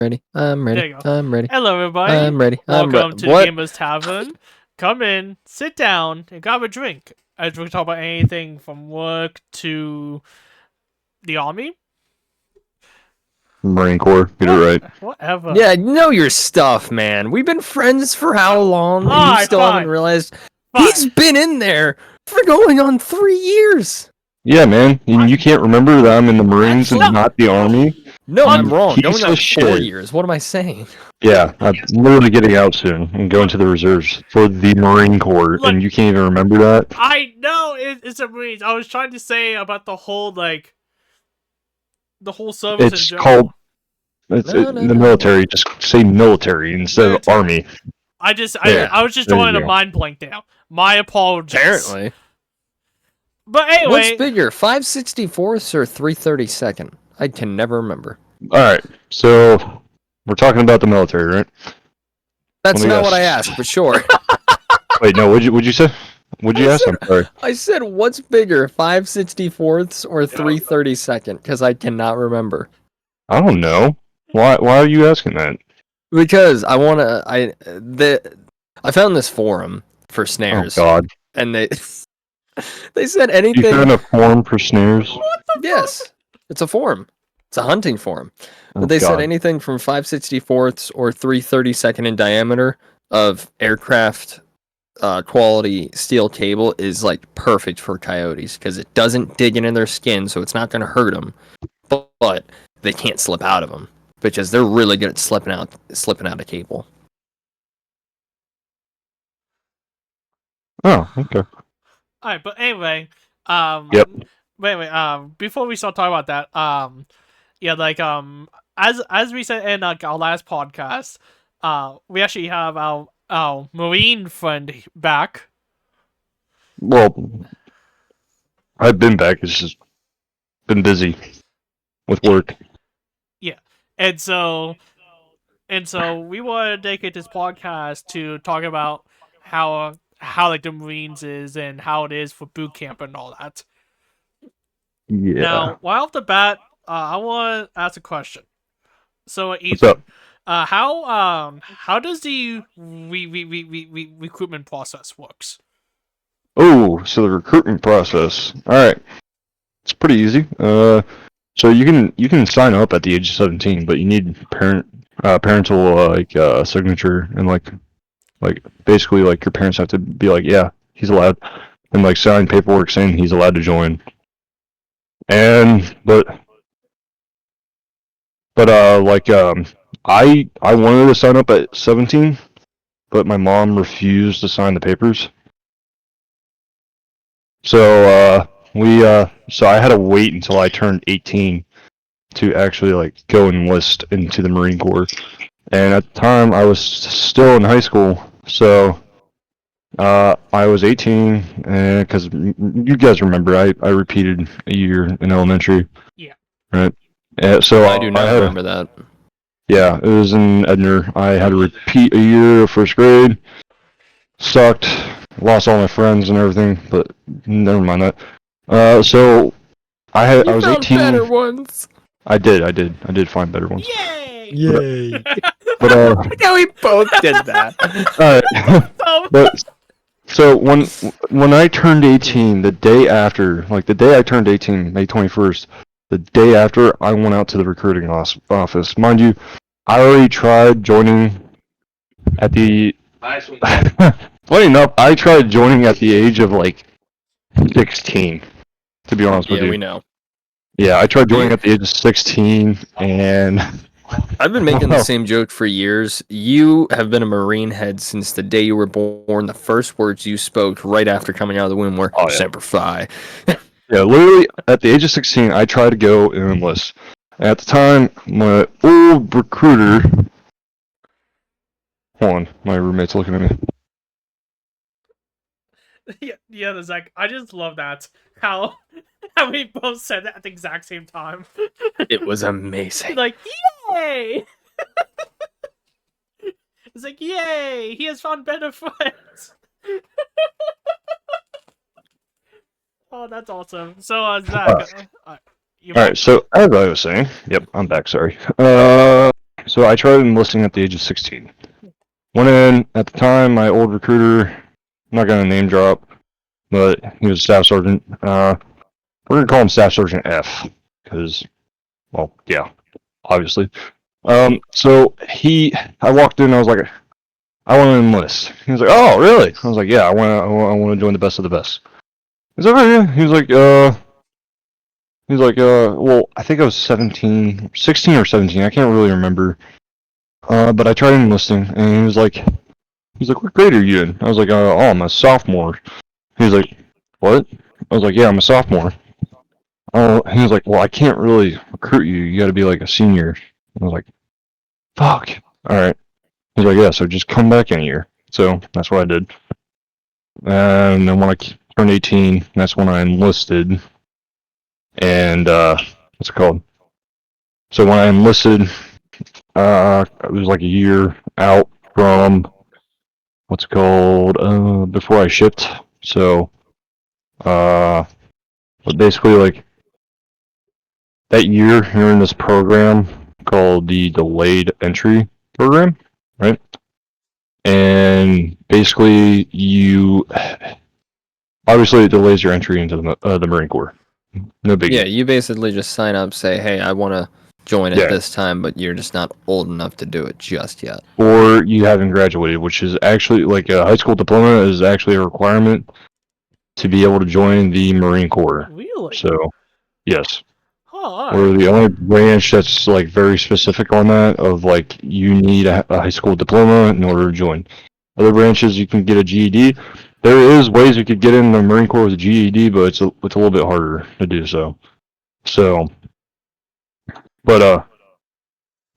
ready. I'm ready. There you go. I'm ready. Hello, everybody. I'm ready. Welcome to the What? Gamers Tavern. Come in, sit down, and grab a drink as we talk about anything from work to the army. Marine Corps, get it right. Whatever. Yeah, know your stuff, man. We've been friends for how long? And you Alright, still fine. haven't realized Fine. he's been in there for going on 3 years. Yeah, man. You can't remember that I'm in the Marines and not the Army? No, I'm wrong. Piece Going of on 4 shit. years. What am I saying? Yeah, I'm literally getting out soon and going to the reserves for the Marine Corps, Look, and you can't even remember that? I know it's a Marines. I was trying to say about the whole the whole service in It's general. called No. the military. Just say military instead of Army. I was just drawing a mind blank there. My apologies. Apparently. But anyway, What's bigger, 564th or 332nd? I can never remember. Alright, so we're talking about the military, right? That's Let me not guess. what I asked, but sure. Wait, no, what'd you say? What'd you ask? I'm sorry. I said, what's bigger, 564th or 332nd? Because I cannot remember. I don't know. Why are you asking that? Because I want to. I found this forum for snares, Oh God! and they said You anything. found a form for snares? Yes, it's a forum. It's a hunting forum. Oh, But they said God. anything from 564ths or 332nd in diameter of aircraft quality steel cable is like perfect for coyotes because it doesn't dig into their skin, so it's not going to hurt them. But they can't slip out of them because they're really good at slipping out of cable. Oh, okay. alright, but anyway, Yep. But anyway, before we start talking about that, yeah, as we said in our last podcast, we actually have our Marine friend back. Well, I've been back. It's just been busy with work. And so we want to dedicate this podcast to talk about how like the Marines is and how it is for boot camp and all that. Yeah. Now, right off the bat, I want to ask a question. So, What's Ethan, up? how does the recruitment process works? Oh, so the recruitment process. All right, it's pretty easy. So you can sign up at the age of 17, but you need parental signature and like basically like your parents have to be like, yeah, he's allowed, and like sign paperwork saying he's allowed to join. And but I wanted to sign up at 17, but my mom refused to sign the papers. So so I had to wait until I turned 18 to actually like go enlist into the Marine Corps. And at the time I was still in high school, so I was 18, and because you guys remember, I repeated a year in elementary. Yeah. Right. So I do not remember that. Yeah, it was in Edner. I had to repeat a year of first grade. Sucked. Lost all my friends and everything, but never mind that. So I was found 18. better ones. I did find better ones. Yay! Yay! But Yeah, we both did that. alright. But so when I turned 18, the day after, like the day I turned 18, May 21st, the day after I went out to the recruiting office. Mind you, I already tried joining at the funny enough, I tried joining at the age of like 16, to be honest with Yeah, you. we know. Yeah, I tried joining at the age of 16, and I've been making the same joke for years. You have been a Marine head since the day you were born. The first words you spoke right after coming out of the womb were Semper Fi. Yeah, literally at the age of 16, I tried to go and enlist. At the time, my old recruiter. Hold on, my roommate's looking at me. Yeah, Zach. I just love that how we both said that at the exact same time. It was amazing. Like, yay! It's like, yay! He has found better friends. Oh, that's awesome. So, Zach, Alright, so as I was saying, yep, I'm back, sorry. so I tried enlisting at the age of 16. Went in at the time. My old recruiter, I'm not gonna name drop, but he was a staff sergeant. We're gonna call him Staff Sergeant F, because, well, yeah, obviously. So I walked in. I was like, I want to enlist. He was like, oh, really? I was like, yeah, I want to join the best of the best. He's like, oh, yeah. Well, I think I was 16 or 17. I can't really remember. But I tried enlisting, and he's like, what grade are you in? I was like, oh, I'm a sophomore. He was like, what? I was like, yeah, I'm a sophomore. Oh, he was like, well, I can't really recruit you. You got to be like a senior. I was like, fuck. All right. He's like, yeah, so just come back in a year. So that's what I did. And then when I turned 18, that's when I enlisted. And what's it called? So when I enlisted, it was like a year out from what's it called before I shipped. So but basically like that year you're in this program called the delayed entry program, right? And basically you obviously it delays your entry into the Marine Corps. No big Yeah, you basically just sign up, say, hey, I want to join at this time, but you're just not old enough to do it just yet. Or you haven't graduated, which is actually like a high school diploma is actually a requirement to be able to join the Marine Corps. Really? So, yes. Oh, We're the only branch that's like very specific on that of like you need a high school diploma in order to join. Other branches you can get a GED. There is ways you could get in the Marine Corps with a GED, but it's a little bit harder to do so. So, but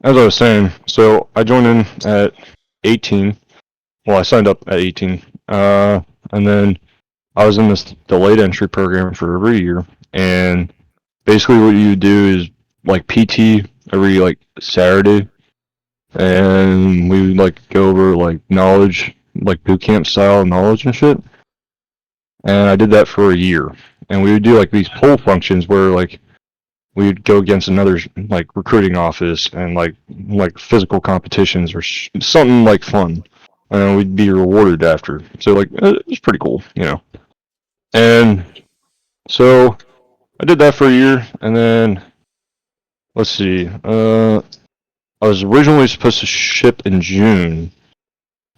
as I was saying, so I joined in at 18. Well, I signed up at 18. And then I was in this delayed entry program for over a year. And basically what you do is like PT every like Saturday. And we would like go over like knowledge, like boot camp style knowledge and shit. And I did that for a year. And we would do like these poll functions where like we would go against another like recruiting office and like physical competitions or something like fun, and we'd be rewarded after. So like it's pretty cool, you know. And so I did that for a year, and then let's see. I was originally supposed to ship in June,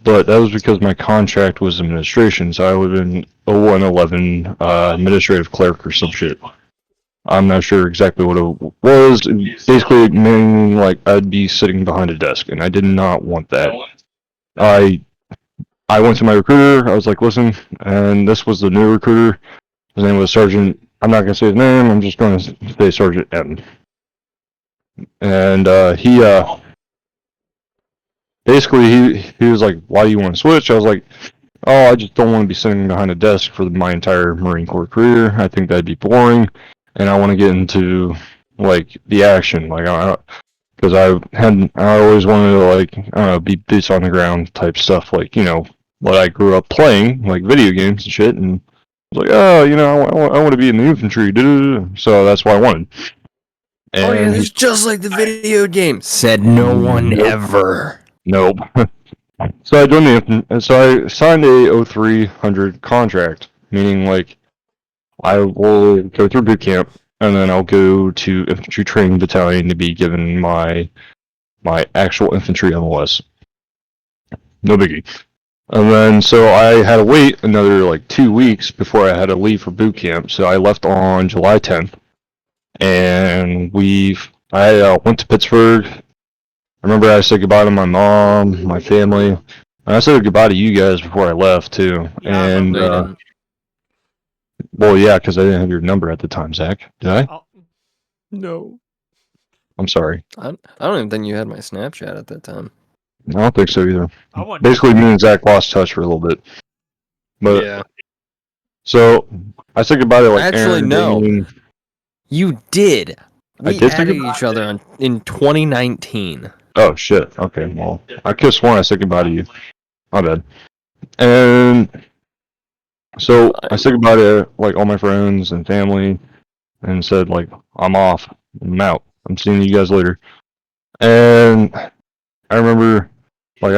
but that was because my contract was administration, so I would have been 0111 administrative clerk or some shit. I'm not sure exactly what it was. Basically, meaning like I'd be sitting behind a desk, and I did not want that. I went to my recruiter. I was like, listen, and this was the new recruiter. His name was Sergeant. I'm not gonna say his name. I'm just gonna say Sergeant M. And he basically he was like, why do you want to switch? I was like, oh, I just don't want to be sitting behind a desk for my entire Marine Corps career. I think that'd be boring. And I want to get into like the action, like because I always wanted to like I don't know, be boots on the ground type stuff, like you know what I grew up playing, like video games and shit, and I was like, oh, you know, I want to be in the infantry, so that's what I wanted. And oh yeah, it's just like the video game. Said no one ever. Nope. So I joined so I signed a 0300 contract, meaning like I will go through boot camp, and then I'll go to infantry training battalion to be given my actual infantry MLS. No biggie. And then so I had to wait another like 2 weeks before I had to leave for boot camp. So I left on July 10th, and I went to Pittsburgh. I remember I said goodbye to my mom, my family. And I said goodbye to you guys before I left too. Yeah, and well, yeah, because I didn't have your number at the time, Zach. Did I? Oh. No. I'm sorry. I don't even think you had my Snapchat at that time. I don't think so either. I wouldn't. Basically, me and Zach lost touch for a little bit. But yeah. So I said goodbye to like Actually, Aaron, no. Damien. You did. We did say added goodbye? each other in 2019. Oh shit. Okay. Well, I could have sworn I said goodbye to you. My bad. And so I said goodbye to like all my friends and family, and said like I'm off. I'm out. I'm seeing you guys later. And I remember, like,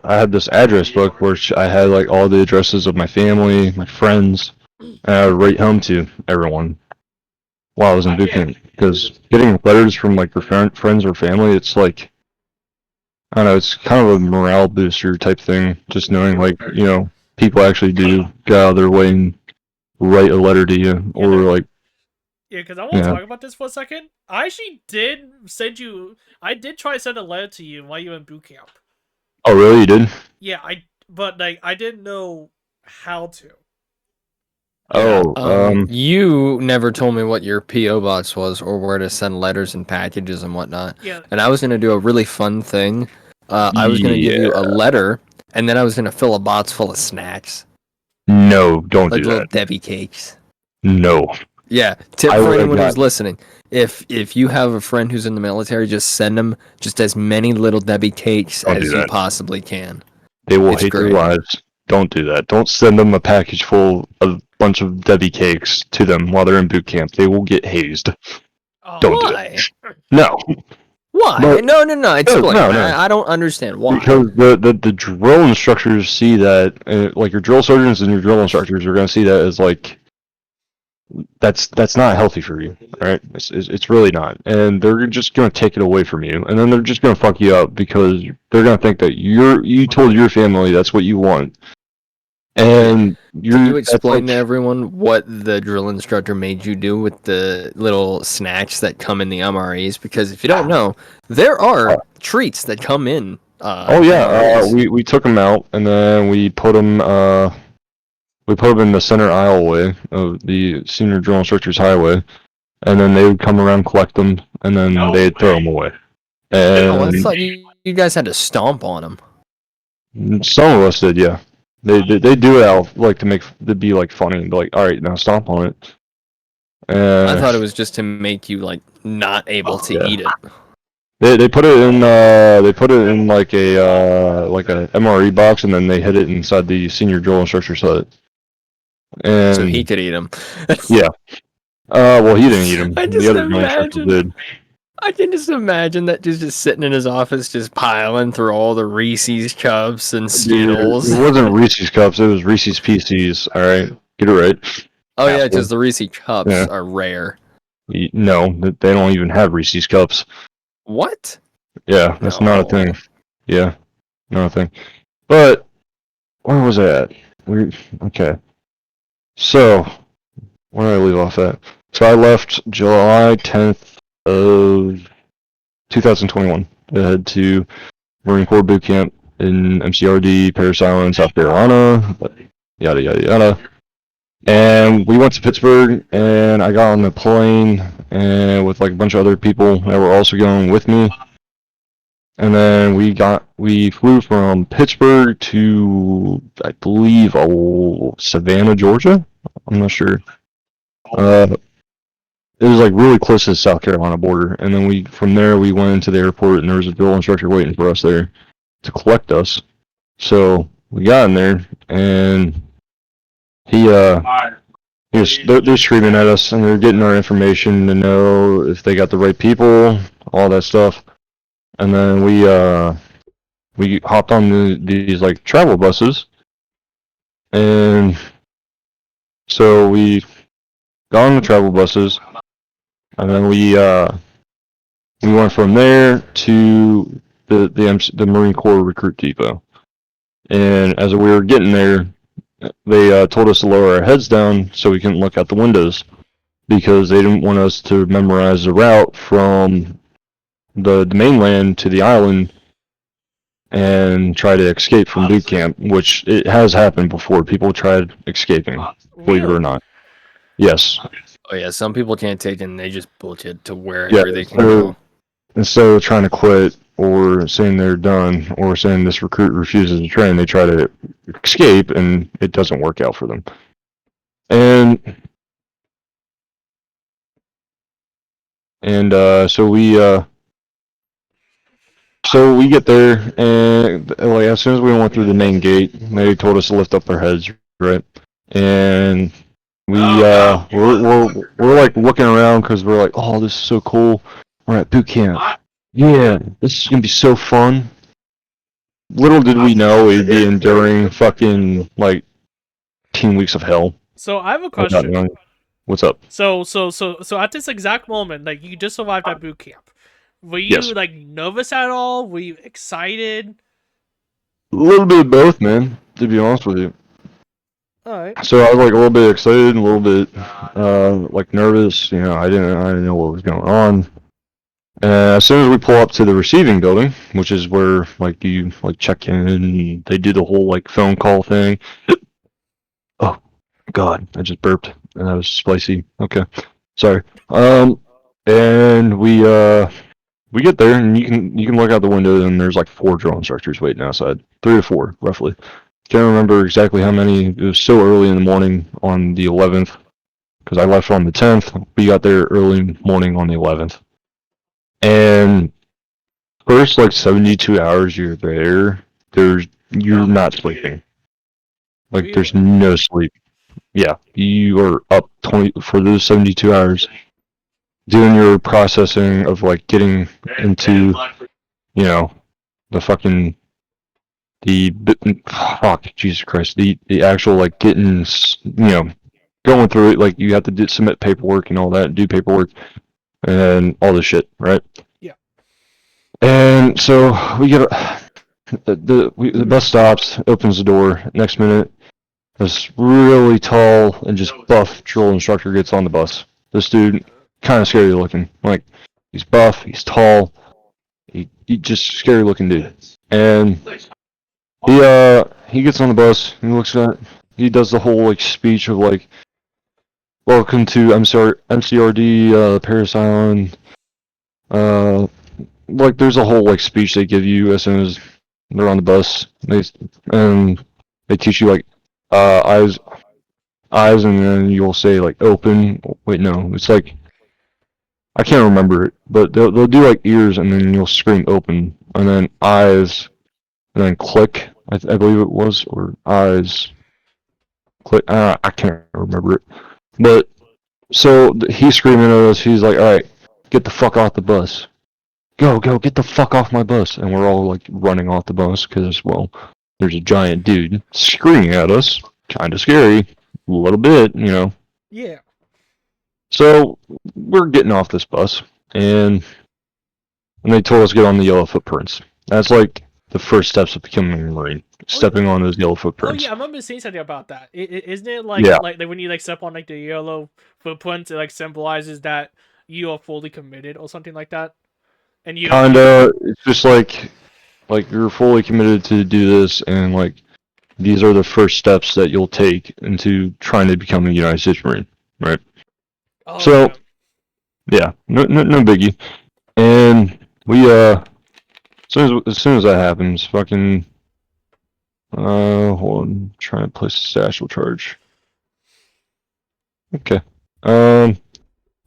I had this address book where I had like all the addresses of my family, my friends, and I would write home to everyone while I was in boot camp. Because getting letters from like your friends or family, it's like, I don't know, it's kind of a morale booster type thing. Just knowing like, people actually do go out of their way and write a letter to you, or like, yeah, because I want to talk about this for a second. I actually did send you. I did try to send a letter to you while you were in boot camp. Oh, really? You did? Yeah, but like I didn't know how to. Oh, you never told me what your PO box was or where to send letters and packages and whatnot. Yeah. And I was gonna do a really fun thing. I was gonna give you a letter, and then I was gonna fill a box full of snacks. No, don't like do little that. Debbie cakes. No. Yeah, tip for anyone who's listening: if you have a friend who's in the military, just send them just as many little Debbie cakes as you possibly can. They will hate their lives. Don't do that. Don't send them a package full of a bunch of Debbie cakes to them while they're in boot camp. They will get hazed. Don't do it. No. Why? But, no. Explain. No. I don't understand why. Because the drill instructors see that, like your drill sergeants and your drill instructors are going to see that as like, that's not healthy for you, right? It's really not, and they're just going to take it away from you, and then they're just going to fuck you up because they're going to think that you told your family that's what you want, and Can you explain to everyone what the drill instructor made you do with the little snacks that come in the MREs? Because if you don't know, there are treats that come in. We took them out and then we put them in the center aisleway of the senior drill instructor's highway, and then they would come around, collect them, and then they'd throw them away. And I thought you guys had to stomp on them. Some of us did, yeah. They do it out like to be like funny and be like, all right, now stomp on it. I thought it was just to make you like not able to eat it. They put it in like a MRE box, and then they hid it inside the senior drill instructor's hut. And so he could eat them. Yeah. Well, he didn't eat them. The other drill instructor did. I can just imagine that just sitting in his office, just piling through all the Reese's Cups and Skittles. It wasn't Reese's Cups, it was Reese's PCs, alright? Get it right. Oh, yeah, because the Reese's Cups are rare. No, they don't even have Reese's Cups. What? Yeah, that's not a thing. Yeah, not a thing. But, where was I at? Okay. So, where did I leave off at? So I left July 10th of 2021 to head to Marine Corps boot camp in MCRD, Parris Island, South Carolina, yada yada yada. And we went to Pittsburgh, and I got on the plane and with like a bunch of other people that were also going with me. And then we flew from Pittsburgh to, I believe, Savannah, Georgia. I'm not sure. It was like really close to the South Carolina border, and then from there we went into the airport, and there was a drill instructor waiting for us there to collect us. So we got in there, and they're screaming at us, and they're getting our information to know if they got the right people, all that stuff. And then we hopped on these like travel buses, and so we got on the travel buses. And then we went from there to the Marine Corps recruit depot. And as we were getting there, they told us to lower our heads down so we couldn't look out the windows because they didn't want us to memorize the route from the mainland to the island and try to escape from boot camp, which it has happened before. People tried escaping, believe it or not. Yes. Oh yeah, some people can't take it and they just bullshit to wherever they can go. Instead of trying to quit or saying they're done or saying this recruit refuses to train, they try to escape and it doesn't work out for them. So we get there, and like as soon as we went through the main gate, they told us to lift up our heads, right? And we're like looking around because we're like, oh, this is so cool. We're at boot camp. Yeah, this is gonna be so fun. little did we know we'd be enduring fucking like 10 weeks of hell. So I have a Like that, question. man. What's up? So at this exact moment, like you just survived that boot camp. Were you Yes. like nervous at all? Were you excited? A little bit of both, man. To be honest with you. All right. So I was like a little bit excited, a little bit like nervous. You know, I didn't know what was going on. As soon as we pull up to the receiving building, which is where like you like check in, and they do the whole like phone call thing. Oh God, I just burped and that was spicy. Okay, sorry. And we get there and you can look out the window and there's like 4 drill instructors waiting outside, 3 to 4 roughly. Can't remember exactly how many. It was so early in the morning on the 11th because I left on the 10th. We got there early morning on the 11th. And first like 72 hours you're there, you're not sleeping. Like Really? there's no sleep. Yeah, you are up 20 for those 72 hours doing your processing of like getting into, you know, the fucking fuck Jesus Christ, the actual like getting, you know, going through it. Like you have to submit paperwork and all that, do paperwork and all this shit, right? Yeah. And so we get the bus stops, opens the door. Next minute, this really tall and just buff drill instructor gets on the bus. This dude, kind of scary looking. Like he's buff, he's tall, he just scary looking dude. And he gets on the bus. He looks at, he does the whole like speech of like, welcome to MCRD Paris Island. Like there's a whole like speech they give you as soon as they're on the bus. They teach you like eyes, and then you'll say like open. Wait, no, it's like I can't remember it, but they'll do like ears, and then you'll scream open, and then eyes, and then click. I believe it was, or eyes, click. I can't remember it, but so he's screaming at us. He's like, all right, get the fuck off the bus. Go, get the fuck off my bus. And we're all like running off the bus because, well, there's a giant dude screaming at us. Kind of scary. A little bit, you know. Yeah. So we're getting off this bus and they told us to get on the yellow footprints. That's like the first steps of becoming a Marine. Stepping on those yellow Oh footprints. yeah, I remember seeing something about that. Isn't it like Yeah. like when you like step on like the yellow footprints, it like symbolizes that you are fully committed or something like that? And you Kinda, it's just like you're fully committed to do this, and like these are the first steps that you'll take into trying to become a United States Marine, right? Oh, So, okay. yeah, no biggie. And we as soon as that happens, fucking hold on, trying to place a satchel charge. Okay. As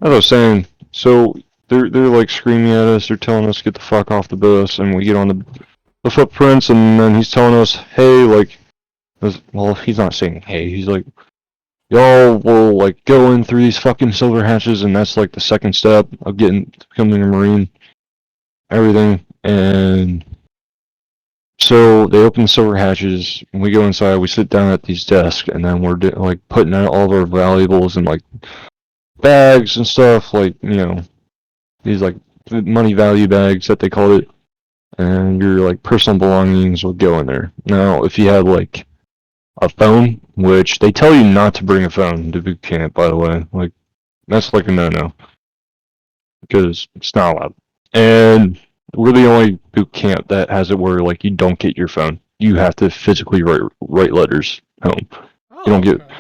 I was saying, so they're like screaming at us, they're telling us to get the fuck off the bus, and we get on the footprints, and then he's telling us, hey, like, well, he's not saying hey, he's like, y'all will like go in through these fucking silver hatches, and that's like the second step of becoming a Marine, everything. And so they open the silver hatches, and we go inside, we sit down at these desks, and then we're like putting out all of our valuables and like bags and stuff, like, you know, these like money value bags that they call it, and your like personal belongings will go in there. Now, if you have like a phone, which they tell you not to bring a phone to boot camp, by the way, like that's like a no-no because it's not allowed. And we're the only boot camp that has it where like you don't get your phone. You have to physically write letters home. Oh, You don't get. okay.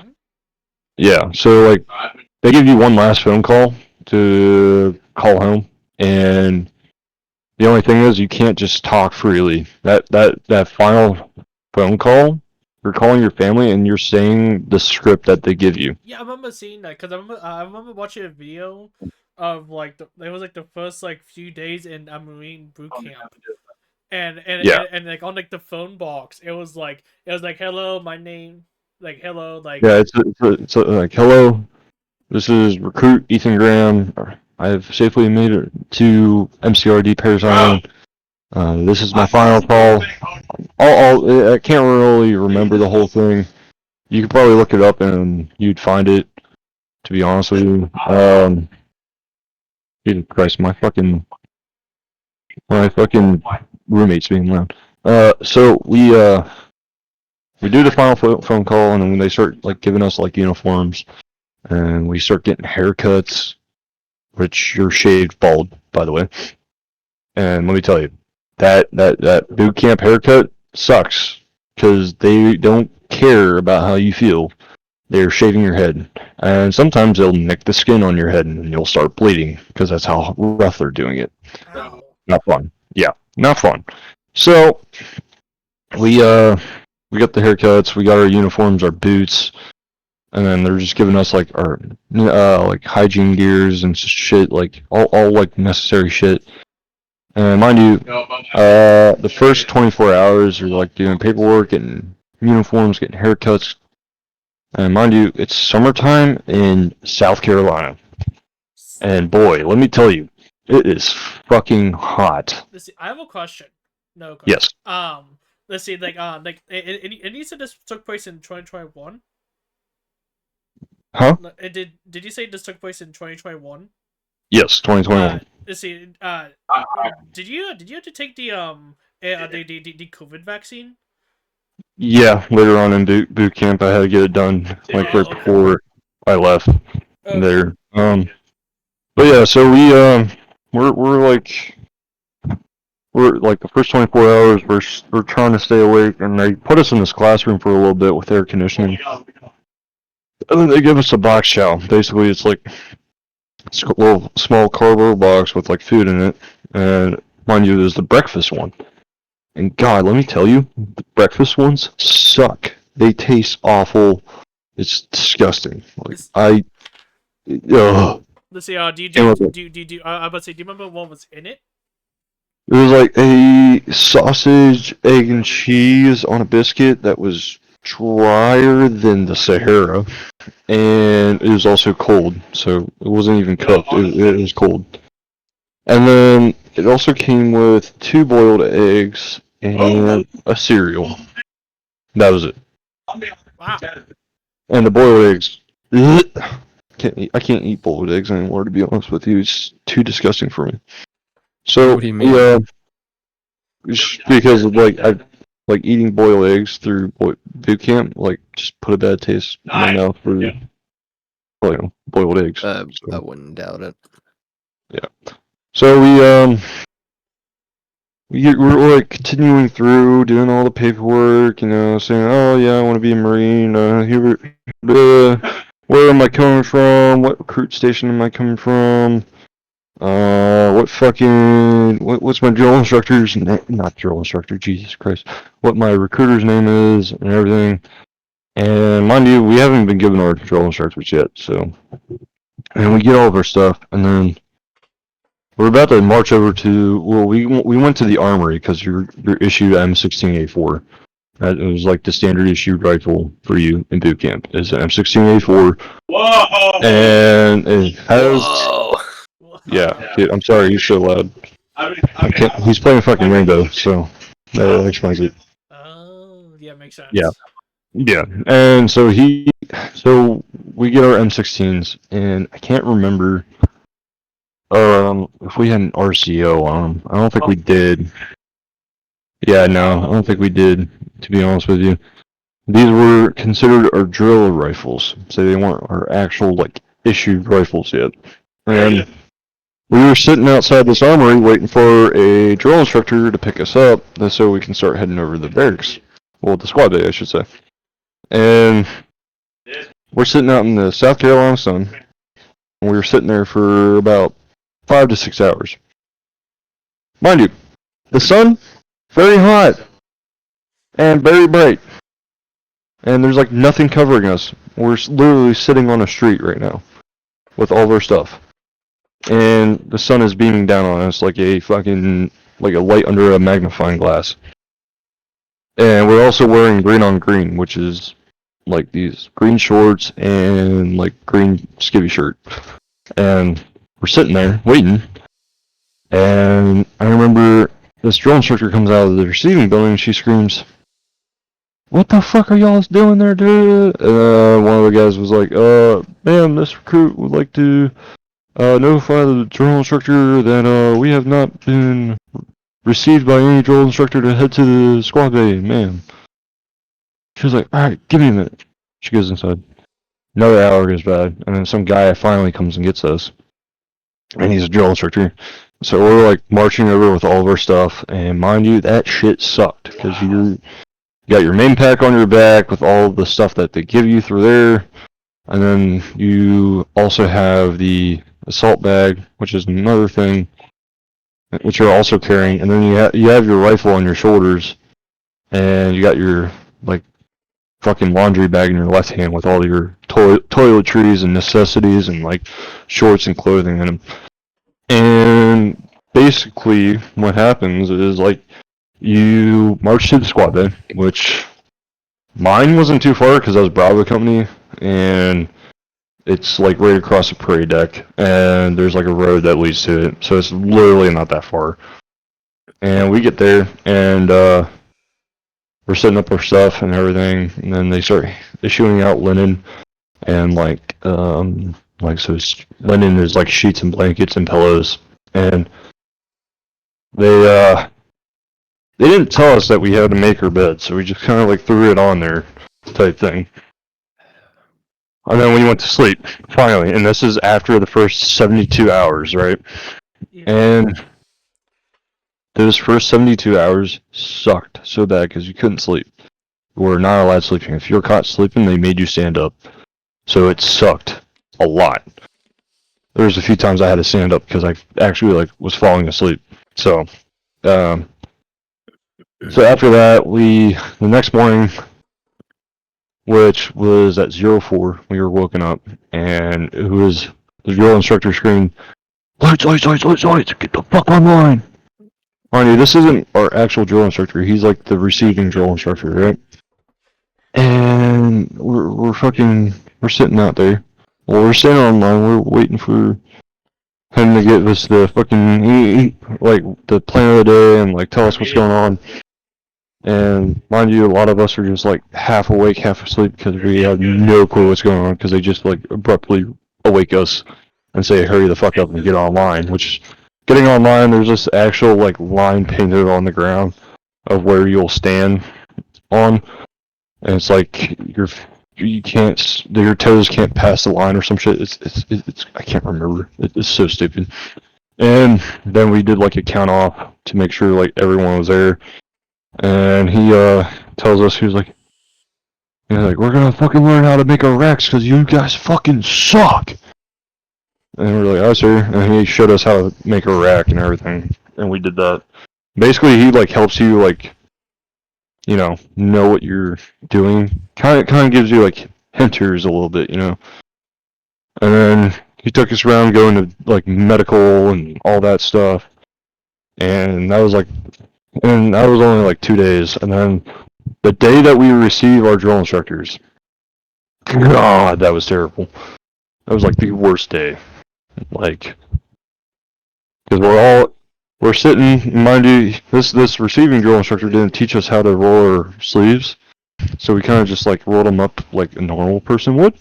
Yeah, so like they give you one last phone call to call home, and the only thing is you can't just talk freely. That final phone call, you're calling your family and you're saying the script that they give you. Yeah, I remember seeing that because I remember watching a video of like it was like the first like few days in a Marine boot camp, Yeah. and like on like the phone box, it was like hello, my name, like hello, like Yeah, it's like, hello, this is recruit Ethan Graham. I have safely made it to MCRD Paris Island. This is my final call. I can't really remember the whole thing. You could probably look it up and you'd find it. To be honest with you, Jesus Christ, my fucking roommate's being loud. So we do the final phone call, and then when they start like giving us like uniforms, and we start getting haircuts, which you're shaved bald, by the way. And let me tell you, that boot camp haircut sucks because they don't care about how you feel. They're shaving your head, and sometimes they'll nick the skin on your head, and you'll start bleeding because that's how rough they're doing it. Ow. Not fun. Yeah, not fun. So we got the haircuts, we got our uniforms, our boots, and then they're just giving us like our like hygiene gears and shit, like all like necessary shit. And mind you, the first 24 hours are like doing paperwork, getting uniforms, getting haircuts. And mind you, it's summertime in South Carolina. And boy, let me tell you, it is fucking hot. Let's see. I have a question. No question. Yes. Let's see. And you said this took place in 2021. Huh? Did you say this took place in 2021? Yes, 2021. Let's see. Did you have to take the COVID vaccine? Yeah, later on in boot camp, I had to get it done like right before I left there. But yeah, so we're like the first 24 hours we're trying to stay awake, and they put us in this classroom for a little bit with air conditioning, and then they give us a box chow. Basically, it's like a little small cardboard box with like food in it, and mind you, there's the breakfast one. And God, let me tell you, the breakfast ones suck. They taste awful. It's disgusting. Like ugh. Let's see. I'm about to say, do you remember what was in it? It was like a sausage, egg, and cheese on a biscuit that was drier than the Sahara, and it was also cold, so it wasn't even cooked. It was cold. And then it also came with 2 boiled eggs and a cereal. That was it. Wow. And the boiled eggs. I can't eat boiled eggs anymore, to be honest with you. It's too disgusting for me. So What do you mean? yeah, because of I like eating boiled eggs through boot camp, like just put a bad taste in my mouth for boiled eggs. I wouldn't doubt it. Yeah. So we're like continuing through doing all the paperwork, saying, oh yeah, I want to be a Marine. Where am I coming from? What recruit station am I coming from? What's my drill instructor's name? Not drill instructor, Jesus Christ. What my recruiter's name is and everything. And mind you, we haven't been given our drill instructors yet, so. And we get all of our stuff, and then we're about to march over to, we went to the armory because you're issued M16A4. It was like the standard issue rifle for you in boot camp. Is an M16A4. Whoa! And it has. Whoa. Yeah, dude, I'm sorry, he's so loud. He's playing fucking Rainbow, so that explains it. Oh, yeah, makes sense. Yeah, and so we get our M16s, and I can't remember if we had an RCO on them. I don't think we did. Yeah, no, I don't think we did, to be honest with you. These were considered our drill rifles, so they weren't our actual, issued rifles yet. And we were sitting outside this armory waiting for a drill instructor to pick us up so we can start heading over to the barracks. Well, the squad day, I should say. And we're sitting out in the South Carolina sun, and we were sitting there for about 5 to 6 hours. Mind you, the sun, very hot, and very bright. And there's nothing covering us. We're literally sitting on a street right now with all of our stuff. And the sun is beaming down on us like a light under a magnifying glass. And we're also wearing green on green, which is these green shorts and green skivvy shirt. And we're sitting there waiting. And I remember this drill instructor comes out of the receiving building and she screams, "What the fuck are y'all doing there, dude?" One of the guys was like, ma'am, this recruit would like to notify the drill instructor that we have not been received by any drill instructor to head to the squad bay, ma'am. She was like, alright, give me a minute. She goes inside. Another hour goes by, and then some guy finally comes and gets us. And he's a drill instructor. So we're like marching over with all of our stuff, and mind you, that shit sucked. Because you got your main pack on your back with all the stuff that they give you through there. And then you also have the assault bag, which is another thing, which you're also carrying. And then you have your rifle on your shoulders, and you got your like fucking laundry bag in your left hand with all your toiletries and necessities and like shorts and clothing in them. And basically, what happens is like you march to the squad bay, which mine wasn't too far because I was Bravo Company, and it's like right across the parade deck, and there's like a road that leads to it, so it's literally not that far. And we get there, and we're setting up our stuff and everything, and then they start issuing out linen, and so linen is like sheets and blankets and pillows, and they didn't tell us that we had to make our bed, so we just kind of like threw it on there, type thing. And then we went to sleep, finally, and this is after the first 72 hours, right? Yeah. And those first 72 hours sucked so bad because you couldn't sleep. You were not allowed sleeping. If you were caught sleeping, they made you stand up. So it sucked a lot. There was a few times I had to stand up because I actually like was falling asleep. So after that, the next morning, which was at 04, we were woken up, and it was the drill instructor screaming, "Lights, lights, lights, lights, lights, get the fuck online!" Mind you, this isn't our actual drill instructor, he's like the receiving drill instructor, right? And we're sitting out there. Well, we're sitting online, we're waiting for him to give us the fucking, like, the plan of the day and, like, tell us what's going on. And mind you, a lot of us are just like half awake, half asleep because we have no clue what's going on because they just like abruptly awake us and say, hurry the fuck up and get online. Which, getting online, there's this actual like line painted on the ground of where you'll stand on, and it's like your toes can't pass the line or some shit. It's I can't remember. It's so stupid. And then we did like a count off to make sure like everyone was there. And he tells us, he's like, we're gonna fucking learn how to make our racks because you guys fucking suck. And we're like, oh, sir. And he showed us how to make a rack and everything, and we did that. Basically, he like helps you like, know what you're doing. Kind of gives you like hinters a little bit, And then he took us around going to like medical and all that stuff, and that was only like 2 days. And then the day that we receive our drill instructors, God, that was terrible. That was like the worst day. Like, because we're sitting, mind you, this receiving drill instructor didn't teach us how to roll our sleeves. So we kind of just like rolled them up like a normal person would.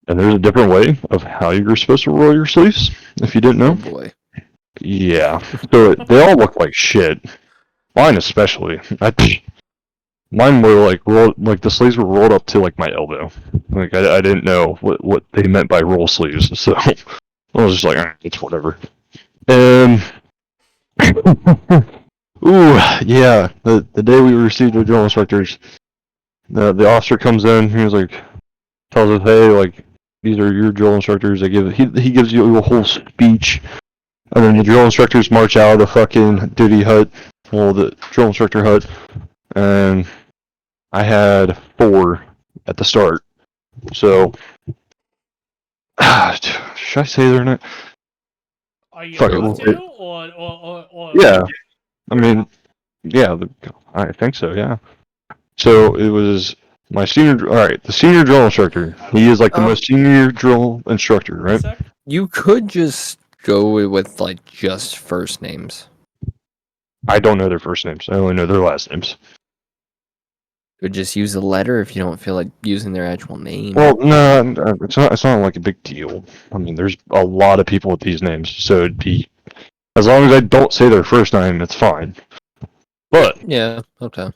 And there's a different way of how you're supposed to roll your sleeves, if you didn't know. Oh boy. Yeah, so they all look like shit. Mine especially. Mine were like rolled, like the sleeves were rolled up to like my elbow. Like I didn't know what they meant by roll sleeves, so I was just like, it's whatever. And ooh, yeah, the day we received the drill instructors, the officer comes in. He was like, tells us, hey, like these are your drill instructors. He gives you a whole speech. And then the drill instructors march out of the fucking duty hut, the drill instructor hut, and I had 4 at the start. So, should I say their name? Are you going to, or? Yeah, I mean, yeah, I think so, yeah. So, it was my the senior drill instructor. He is like the most senior drill instructor, right? You could just go with like just first names. I don't know their first names. I only know their last names. Or just use the letter if you don't feel like using their actual name. Well, no, it's not. It's not like a big deal. I mean, there's a lot of people with these names, so it'd be as long as I don't say their first name, it's fine. But Yeah, okay.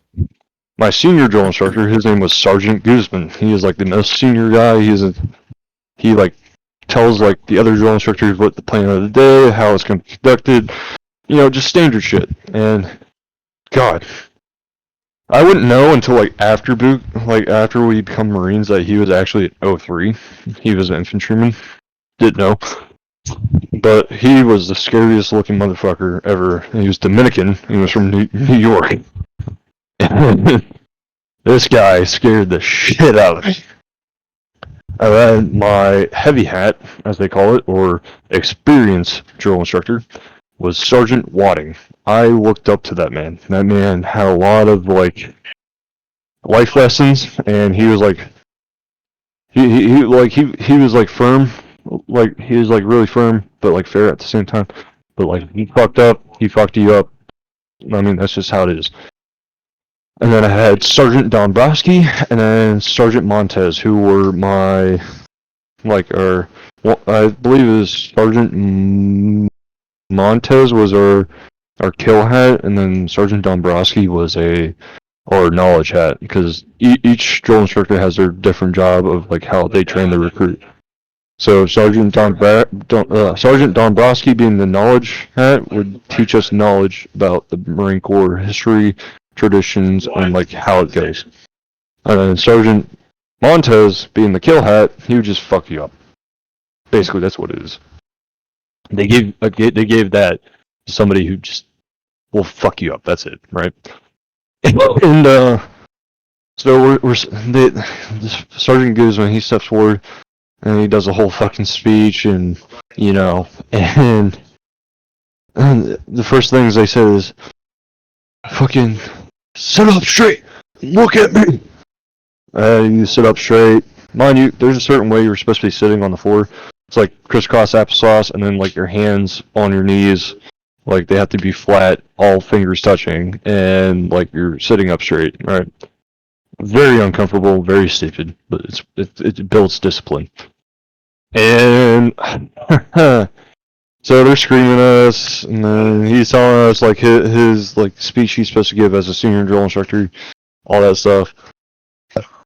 my senior drill instructor, his name was Sergeant Guzman. He is like the most senior guy. He like tells like the other drill instructors what the plan of the day, how it's going to be conducted, just standard shit. And God, I wouldn't know until like after we become Marines that he was actually at 03. He was an infantryman. Didn't know. But he was the scariest looking motherfucker ever. He was Dominican. He was from New York. This guy scared the shit out of me. And then my heavy hat, as they call it, or experienced drill instructor, was Sergeant Wadding. I looked up to that man. That man had a lot of like life lessons, and he was like, he was like firm, like he was like really firm, but like fair at the same time. But like he fucked up, he fucked you up. I mean, that's just how it is. And then I had Sergeant Dombrowski and then Sergeant Montez, who were my, I believe it was Sergeant Montez was our kill hat, and then Sergeant Dombrowski was our knowledge hat, because each drill instructor has their different job of like how they train the recruit. So Sergeant Dombrowski, being the knowledge hat, would teach us knowledge about the Marine Corps history, traditions, and like how it goes. And then Sergeant Montez, being the kill hat, he would just fuck you up. Basically, that's what it is. They gave that to somebody who just will fuck you up. That's it, right? And so Sergeant Guzman, he steps forward and he does a whole fucking speech, and and the first things they said is, "Fucking sit up straight, look at me." You sit up straight. Mind you, there's a certain way you're supposed to be sitting on the floor. It's like crisscross applesauce, and then like your hands on your knees, like they have to be flat, all fingers touching, and like you're sitting up straight, right? Very uncomfortable, very stupid, but it builds discipline. And so they're screaming at us, and then he's telling us like his like speech he's supposed to give as a senior drill instructor, all that stuff.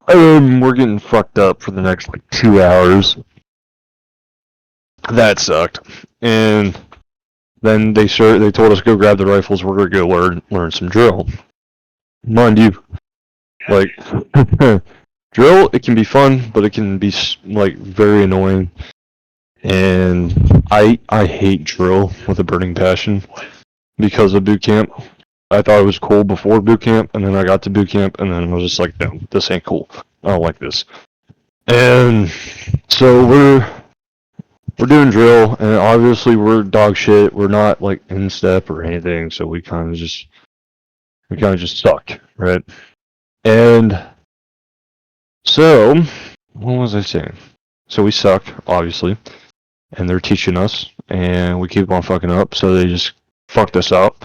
And we're getting fucked up for the next like 2 hours. That sucked. And then they told us to go grab the rifles. We're gonna go learn some drill. Mind you, like drill, it can be fun, but it can be like very annoying. And I hate drill with a burning passion because of boot camp. I thought it was cool before boot camp, and then I got to boot camp, and then I was just like, no, this ain't cool. I don't like this. And so we're doing drill, and obviously we're dog shit. We're not like in step or anything, so we kind of just sucked, right? And so what was I saying? So we suck, obviously, and they're teaching us, and we keep on fucking up, so they just fucked us up.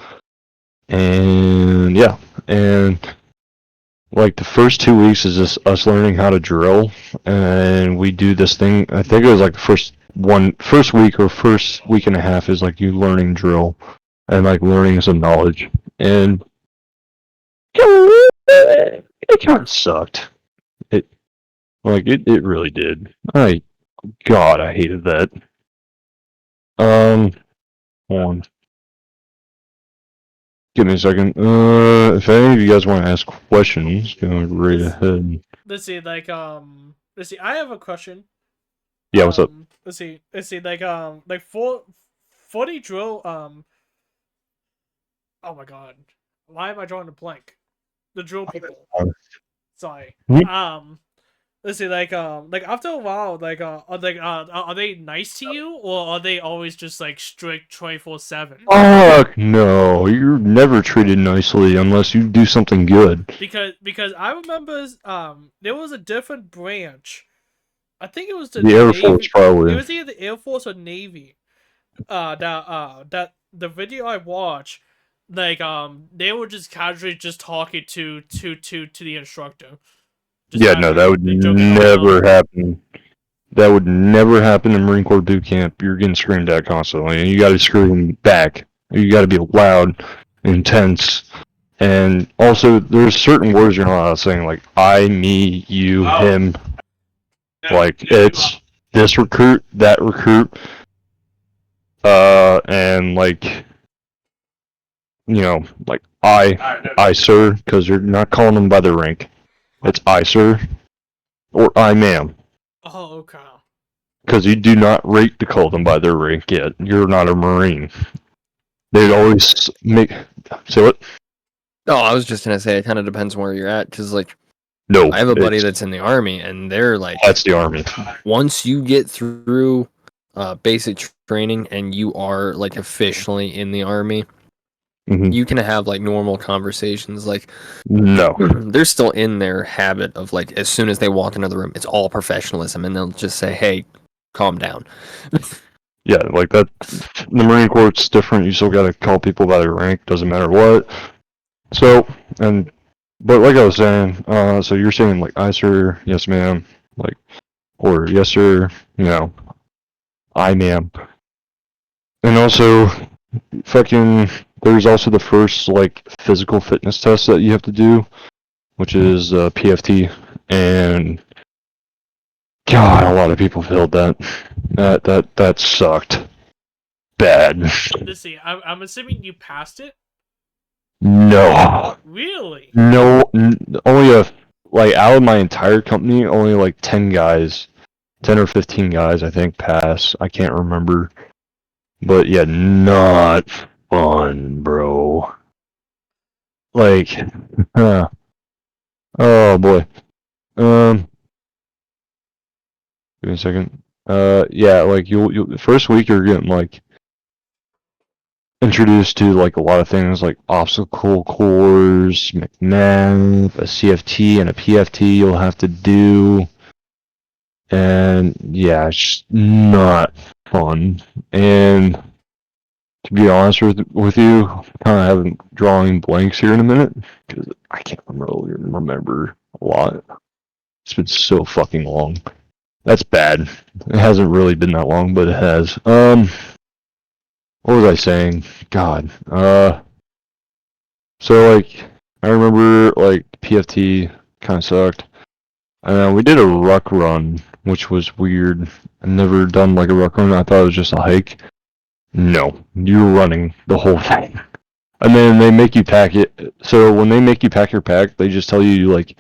And yeah, and like the first 2 weeks is just us learning how to drill, and we do this thing. I think it was like the first week or first week and a half is like you learning drill and like learning some knowledge, and it kind of sucked. It really did. God, I hated that. Hold on. Give me a second. If any of you guys want to ask questions, go right ahead. Let's see, I have a question. Yeah, what's up? Let's see, like for the drill, oh my god, why am I drawing a blank? The drill people. Sorry. Let's see, like after a while, are they nice to you, or are they always just like strict 24/7? Fuck no, you're never treated nicely unless you do something good. Because I remember there was a different branch. I think it was the Air Navy. Force, probably. It was either the Air Force or Navy. That the video I watched, like they were just casually just talking to the instructor. Yeah, no, that would joking around. never happen. That would never happen in Marine Corps boot camp. You're getting screamed at constantly, and you got to scream back. You got to be loud, intense, and also there's certain words you're not allowed saying, like I, me, you, him. Like it's this recruit, that recruit, and like like I, sir, because you're not calling them by their rank. It's I, sir, or I, ma'am. Oh, okay. Because you do not rate to call them by their rank yet. You're not a Marine. They'd always make... Say what? Oh, I was just gonna say it kind of depends on where you're at, because like No. I have a buddy that's in the Army, and they're like, that's the Army. once you get through basic training and you are like officially in the Army, Mhm. you can have like normal conversations. Like No. they're still in their habit of like as soon as they walk into the room, it's all professionalism, and they'll just say, "Hey, calm down." Yeah, like that. The Marine Corps, it's different. You still gotta call people by their rank, doesn't matter what. So, but like I was saying, so you're saying like, "I, sir," "Yes, ma'am," like, or "Yes, sir," "I, ma'am." And also, fucking, there's also the first like physical fitness test that you have to do, which is PFT, and God, a lot of people failed that. That sucked. Bad. Let's see. I'm assuming you passed it. No. Really? No. Only like out of my entire company, only like 10 guys, 10 or 15 guys, I think, pass. I can't remember. But yeah, not fun, bro. Like, oh boy. Give me a second. Yeah, like you'll the first week you're getting like introduced to like a lot of things like obstacle course, McNabb, a CFT and a PFT you'll have to do. And yeah, it's just not fun. And to be honest with you, kind of having drawing blanks here in a minute because I can't really remember a lot. It's been so fucking long. That's bad. It hasn't really been that long, but it has. What was I saying? God. So like, I remember like PFT kind of sucked. We did a ruck run, which was weird. I've never done like a ruck run. I thought it was just a hike. No, you're running the whole thing. And then they make you pack it. So when they make you pack your pack, they just tell you like,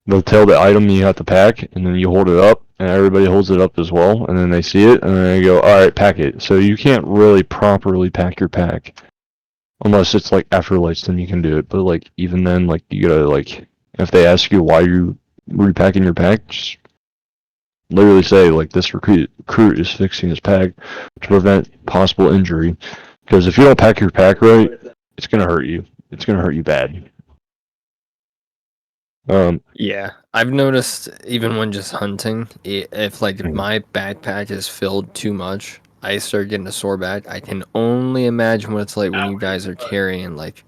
they'll tell the item you have to pack, and then you hold it up, and everybody holds it up as well, and then they see it, and then they go, alright, pack it. So you can't really properly pack your pack. Unless it's like after lights, then you can do it. But like even then, like you gotta like, if they ask you why you repacking your pack, just literally say like this recruit is fixing his pack to prevent possible injury. Because if you don't pack your pack right, it's gonna hurt you. It's gonna hurt you bad. Yeah, I've noticed even when just hunting, if like my backpack is filled too much, I start getting a sore back. I can only imagine what it's like when you guys are carrying like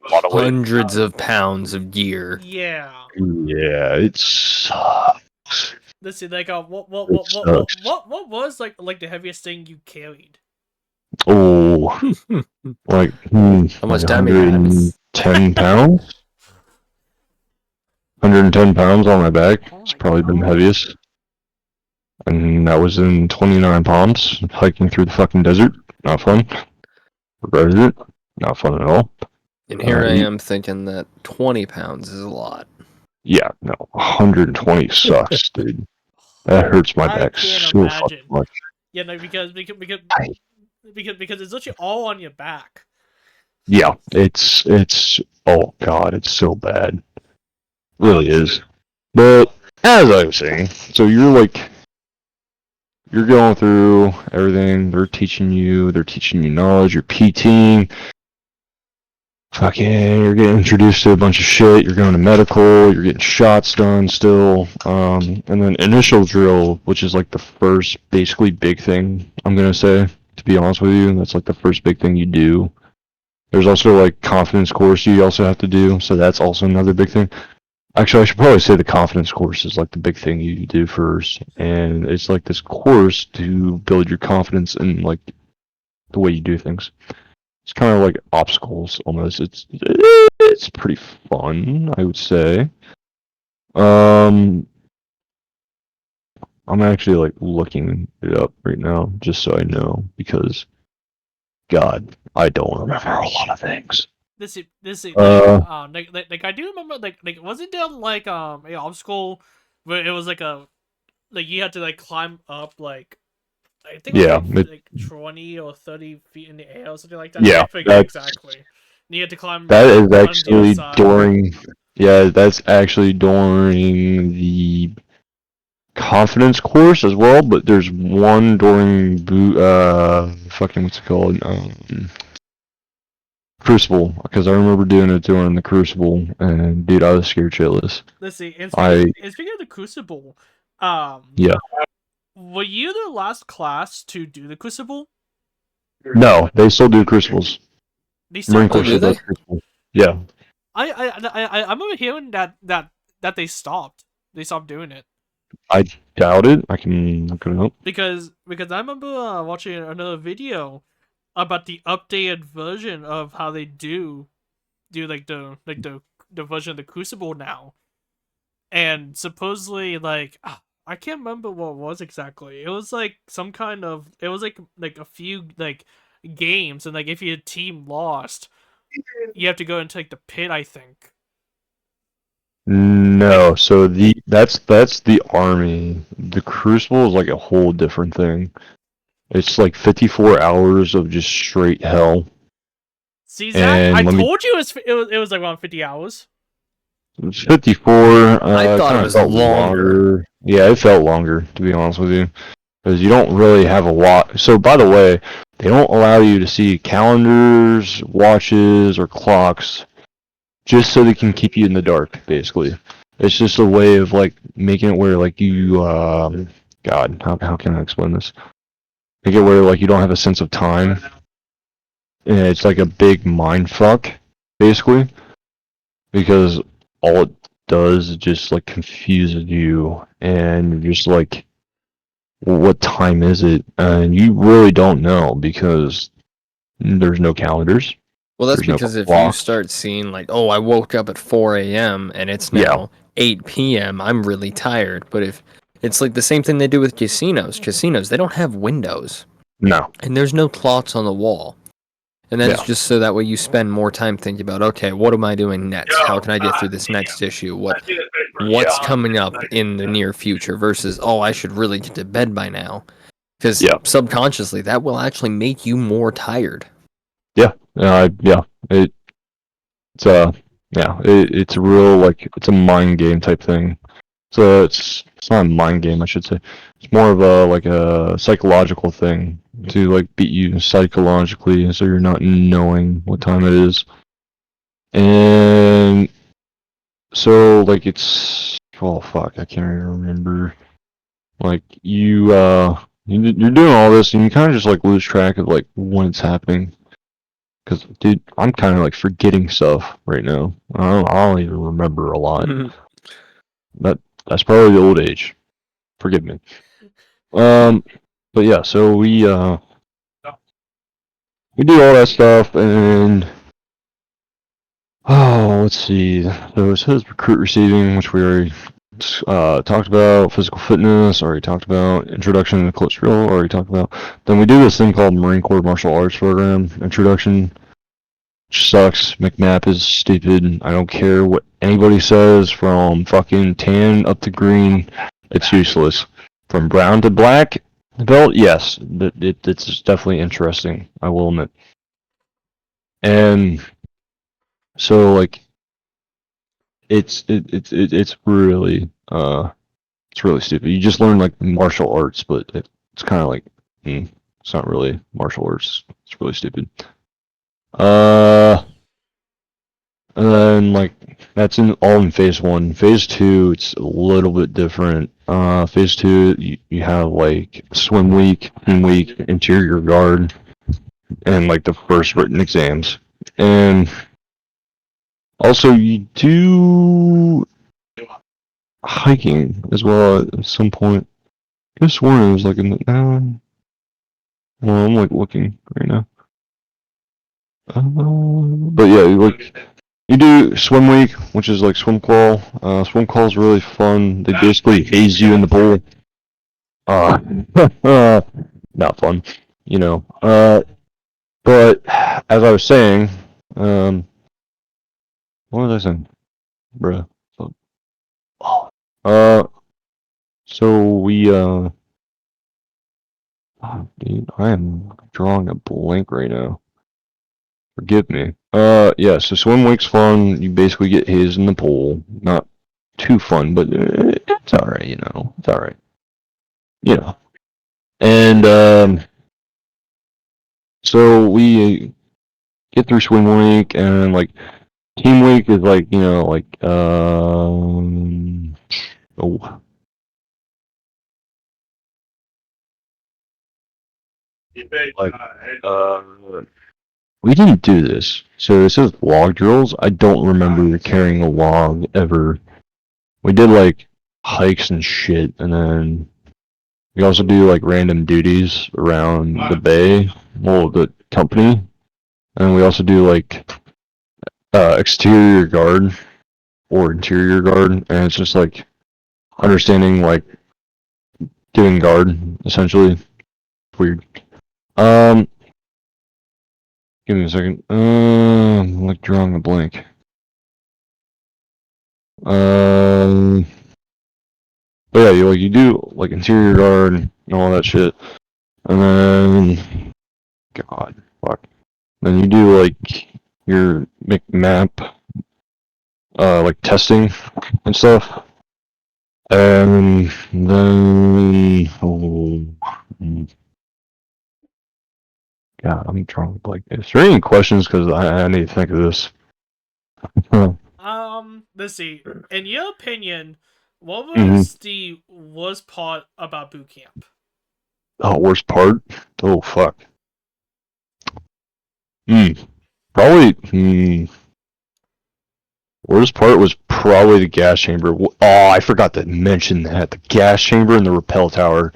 hundreds of pounds of gear. Yeah. Yeah, it sucks. Let's see. Like, what was like the heaviest thing you carried? Oh, like How much like time you had? 110 pounds. 110 pounds on my back. It's probably been the heaviest. And that was in 29 Palms, hiking through the fucking desert. Not fun. Regretted it. Not fun at all. And here I am thinking that 20 pounds is a lot. Yeah, no, 120 sucks, dude. That hurts my back so fucking much. Yeah, no, because it's literally all on your back. Yeah, it's oh god, it's so bad. Really is. But as I was saying, so you're going through everything. They're teaching you knowledge. You're PTing. Fucking, you're getting introduced to a bunch of shit. You're going to medical. You're getting shots done still. And then initial drill, which is like the first basically big thing. I'm gonna say, to be honest with you, that's like the first big thing you do. There's also like confidence course you also have to do, so that's also another big thing. Actually, I should probably say the confidence course is like the big thing you do first, and it's like this course to build your confidence in like the way you do things. It's kind of like obstacles almost. It's pretty fun, I would say. I'm actually like looking it up right now just so I know because God, I don't remember a lot of things. This Uh, like I do remember like wasn't there like a obstacle where it was like a like you had to like climb up like I think it was yeah, like 20 or 30 feet in the air or something like that. yeah, I forget exactly. And you had to climb that is on the other actually side. during. Yeah, that's actually during the confidence course as well. But there's one during fucking what's it called? Crucible, because I remember doing it during the Crucible, and dude, I was scared shitless. Let's see. And I speaking of the Crucible, yeah. were you the last class to do the Crucible? No, they still do Crucibles. They still Marine Oh, Corps do still they? does Crucible. Yeah, I remember hearing that they stopped. They stopped doing it. I doubt it. I can look it up. Because I remember watching another video about the updated version of how they do the version of the Crucible now, and supposedly like I can't remember what it was exactly. It was like some kind of it was like a few like games, and like if your team lost, you have to go into like the pit. I think. No, so that's the army. The Crucible is like a whole different thing. It's like 54 hours of just straight hell. See, Zach, I And let me. told you it was like around 50 hours. It's 54. I thought it kinda was felt longer. Yeah, it felt longer to be honest with you, because you don't really have a lot. So by the way, they don't allow you to see calendars, watches, or clocks, just so they can keep you in the dark. Basically, it's just a way of like making it where like you, God, how can I explain this? Make it where like you don't have a sense of time, and it's like a big mind fuck, basically, because all it does is just like confuses you, and you're just like, well, what time is it? And you really don't know because there's no calendars, Well, that's there's no because if you clock. start seeing like, oh, I woke up at 4 a.m. and it's Yeah, now 8 p.m., I'm really tired. But if it's like the same thing they do with casinos, they don't have windows no, and there's no clocks on the wall. And that's yeah, just so that way you spend more time thinking about, okay, what am I doing next? How can I get through this next issue? What's coming up in the near future versus, oh, I should really get to bed by now. Because yeah, subconsciously, that will actually make you more tired. yeah, yeah. It's it's a real like it's a mind game type thing. So it's not a mind game, I should say. It's more of a like a psychological thing to like beat you psychologically, so you're not knowing what time it is. And so like it's oh fuck, I can't even remember. Like you're doing all this and you kind of just like lose track of like when it's happening. Cause dude, I'm kind of like forgetting stuff right now. I don't even remember a lot. That that's probably the old age. Forgive me. But yeah, so we do all that stuff and oh, let's see. So it says recruit receiving, which we already talked about. Physical fitness, already talked about. Introduction to close drill, already talked about. Then we do this thing called Marine Corps Martial Arts Program Introduction, which sucks. McMap is stupid. I don't care what anybody says, from fucking tan up to green. It's useless. From brown to black belt, yes, it's definitely interesting, I will admit. And so like it's really it's really stupid. You just learn like martial arts, but it's kind of like it's not really martial arts. It's really stupid. Uh, and then like that's all in phase one. Phase two, it's a little bit different. Phase two, you have like swim week, team week, interior guard, and like the first written exams. And also, you do hiking as well at some point. I could have sworn it was like in the. Well, I'm like looking right now. But yeah, like you do swim week, which is like swim crawl. Swim crawl is really fun. They basically haze you in the pool. Not fun, you know. But as I was saying, what was I saying, bruh? Uh, so we dude, I am drawing a blank right now. Forgive me. Yeah. So swim week's fun. You basically get hazed in the pool. Not too fun, but it's all right. You know, it's all right. You know. And so we get through swim week, and like team week is like like oh like uh we didn't do this. So this is log drills. I don't remember carrying a log ever. We did like hikes and shit, and then we also do like random duties around the bay, well, the company, and we also do like exterior guard or interior guard, and it's just like understanding like doing guard essentially. Weird. Um, Give me a second. I'm like drawing a blank. But yeah, you do like interior guard and all that shit, and then God, fuck. Then you do like your map, like testing and stuff, and then God, I'm drawing a blank. Is there any questions? Because I need to think of this. Let's see. In your opinion, what Mhm. was the worst part about boot camp? Oh, worst part? Oh, fuck. Probably. Worst part was probably the gas chamber. Oh, I forgot to mention that. The gas chamber and the rappel tower.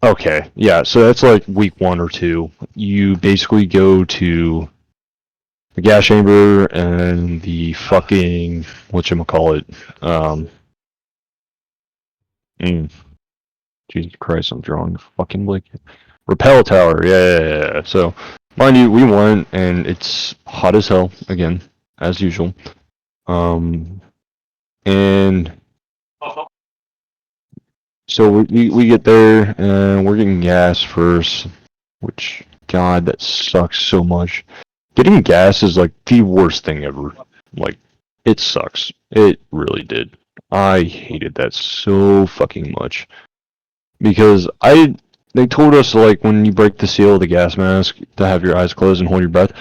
Okay, yeah, so that's like week 1 or 2. You basically go to the gas chamber and the fucking whatchamacallit. Mm, Jesus Christ, I'm drawing a fucking like rappel tower. Yeah. So, mind you, we went and it's hot as hell again, as usual. And so we get there and we're getting gas first, which God, that sucks so much. Getting gas is like the worst thing ever. Like, it sucks. It really did. I hated that so fucking much because they told us like when you break the seal of the gas mask to have your eyes closed and hold your breath.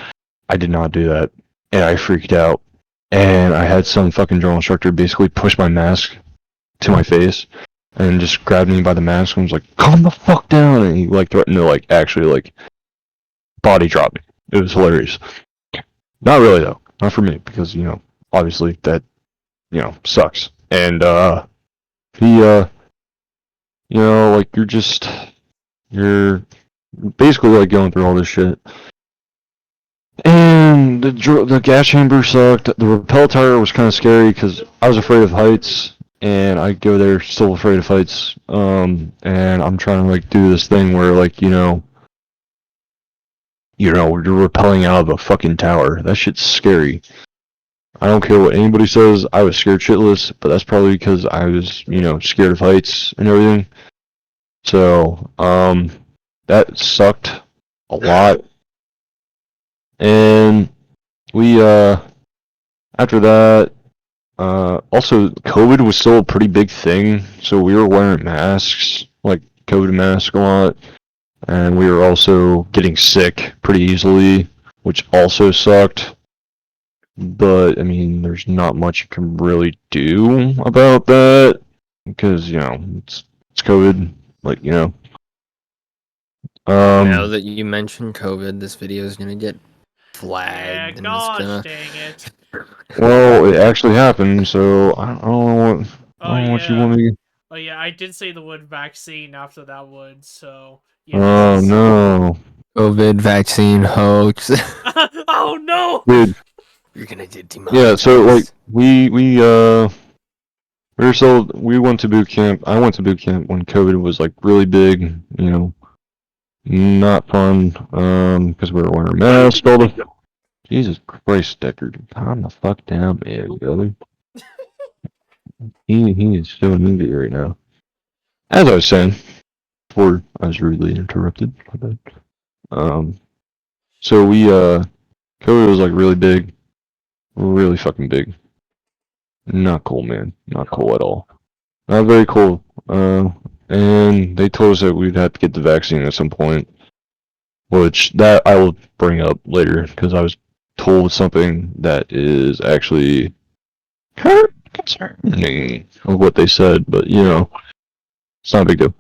I did not do that, and I freaked out. And I had some fucking drill instructor basically push my mask to my face and just grabbed me by the mask and was like, "Calm the fuck down!" And he like threatened to like actually like body drop me. It was hilarious. Not really though, not for me because obviously that sucks. And he like you're basically like going through all this shit. And the gas chamber sucked. The rappel tower was kind of scary because I was afraid of heights, and I go there still afraid of heights. And I'm trying to like do this thing where like you're rappelling out of a fucking tower. That shit's scary. I don't care what anybody says. I was scared shitless, but that's probably because I was scared of heights and everything. So that sucked a lot. And we after that, also COVID was still a pretty big thing, so we were wearing masks, like COVID masks a lot, and we were also getting sick pretty easily, which also sucked. But I mean, there's not much you can really do about that because it's COVID, like Now that you mentioned COVID, this video is gonna get flagged, and gosh it's gonna. dang it. Well, it actually happened, so I don't know what. Oh I don't know what you yeah. want me to. Oh yeah, I did say the word vaccine after that word, so yeah, this Oh is no, COVID vaccine hoax. oh no! dude. You're gonna get Yeah, demonetized. so like we went to boot camp. I went to boot camp when COVID was like really big. You know, not fun. Because we were wearing masks all the. Jesus Christ, Deckard, calm the fuck down, man, brother. He is so moody right now. As I was saying, before I was rudely interrupted. My bad. So COVID was like really big, really fucking big. Not cool, man. Not cool at all. Not very cool. And they told us that we'd have to get the vaccine at some point, which that I will bring up later because I was told something that is actually kind of concerning of what they said, but you know, it's not a big deal.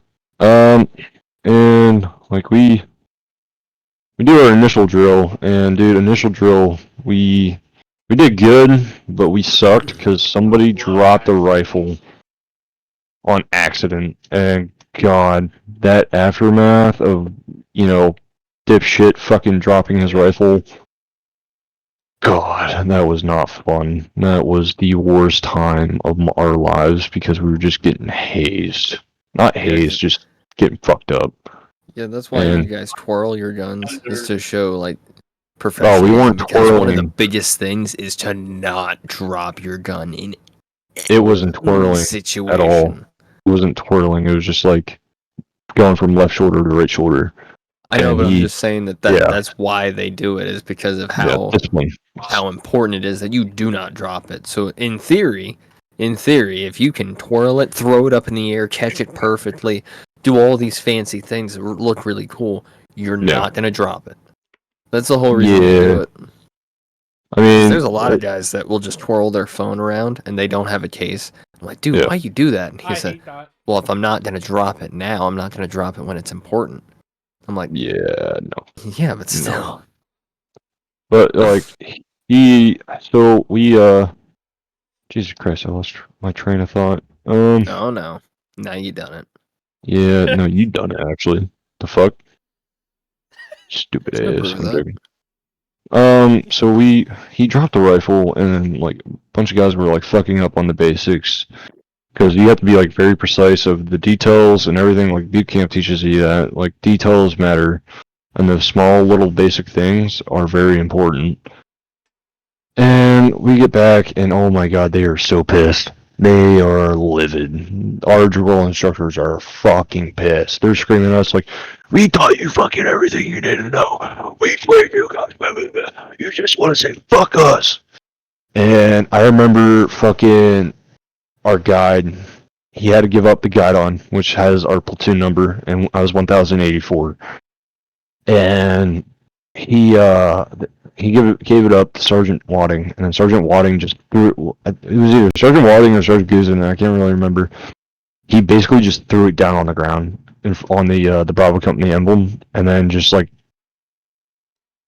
And like we do our initial drill, and dude, initial drill, we did good, but we sucked because somebody dropped a rifle on accident, and God, that aftermath of, you know, dipshit fucking dropping his rifle. God, that was not fun. That was the worst time of our lives because we were just getting hazed. Not hazed, just getting fucked up. Yeah, that's why And you guys twirl your guns, is to show like oh, we professionalism. weren't Because one of the twirling. biggest things is to not drop your gun in It wasn't any twirling at all. situation. It wasn't twirling. It was just like going from left shoulder to right shoulder. I know, And but I'm he, just saying that, yeah, that's why they do it, is because of yeah, discipline. how important it is that you do not drop it. So in theory, if you can twirl it, throw it up in the air, catch it perfectly, do all these fancy things that look really cool, you're Yeah. not gonna drop it. That's the whole reason they Yeah. do it. I mean, There's a lot of guys that will just twirl their phone around and they don't have a case. I'm like, dude, Yeah. why you do that? And he I said, hate that. well, if I'm not gonna drop it now, I'm not gonna drop it when it's important. I'm like, yeah, no. yeah, but still. But like so we Jesus Christ, I lost my train of thought. Oh no, now you done it. Yeah, no, you done it actually. The fuck? Stupid It's gonna ass. prove I'm that. joking. So he dropped the rifle, and then like a bunch of guys were like fucking up on the basics because you have to be like very precise of the details and everything. Like boot camp teaches you that like details matter, and the small little basic things are very important. And we get back, and oh my god, they are so pissed. They are livid. Our drill instructors are fucking pissed. They're screaming at us like, "We taught you fucking everything you need to know. We trained you guys. You just want to say fuck us." And I remember fucking our guide. He had to give up the guidon, which has our platoon number, and I was 1084. And he gave it up to Sergeant Wadding, and then Sergeant Wadding just threw it. It was either Sergeant Wadding or Sergeant Guzin, I can't really remember. He basically just threw it down on the ground on the Bravo Company emblem, and then just like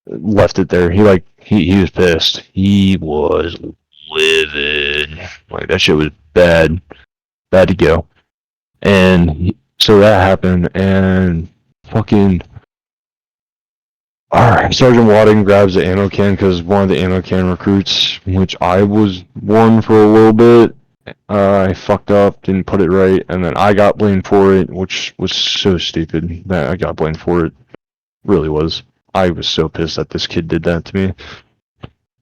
left it there. He was pissed. He was livid. Like that shit was bad to go. And so that happened, and fucking. Alright, Sergeant Wadding grabs the ammo can because one of the ammo can recruits, which I was one for a little bit, I fucked up, didn't put it right, and then I got blamed for it, which was so stupid that I got blamed for it. Really was. I was so pissed that this kid did that to me.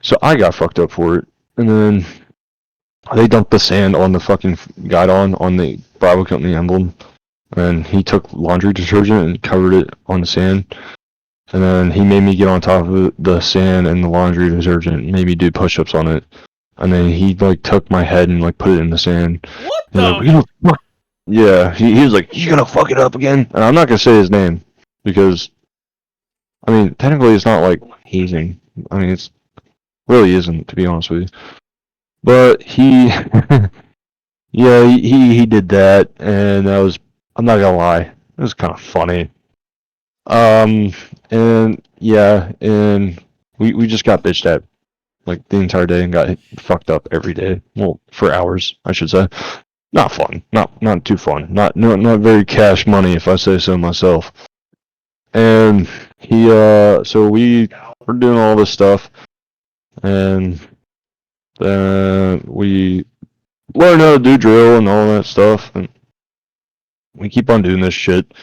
So I got fucked up for it, and then they dumped the sand on the fucking guidon on the Bravo Company emblem, and he took laundry detergent and covered it on the sand. And then he made me get on top of the sand and the laundry detergent, made me do push-ups on it. And then he like took my head and like put it in the sand. What He's the? like, yeah, he was like, "You gonna fuck it up again?" And I'm not gonna say his name because, I mean, technically it's not like hazing. I mean, it's really isn't, to be honest with you. But he, yeah, he did that, and that was, I'm not gonna lie, it was kind of funny. And yeah, and we just got bitched at like the entire day and got fucked up every day. Well, for hours, I should say. Not fun. Not too fun. Not very cash money, if I say so myself. And so we were doing all this stuff, and then we learned how to do drill and all that stuff, and we keep on doing this shit.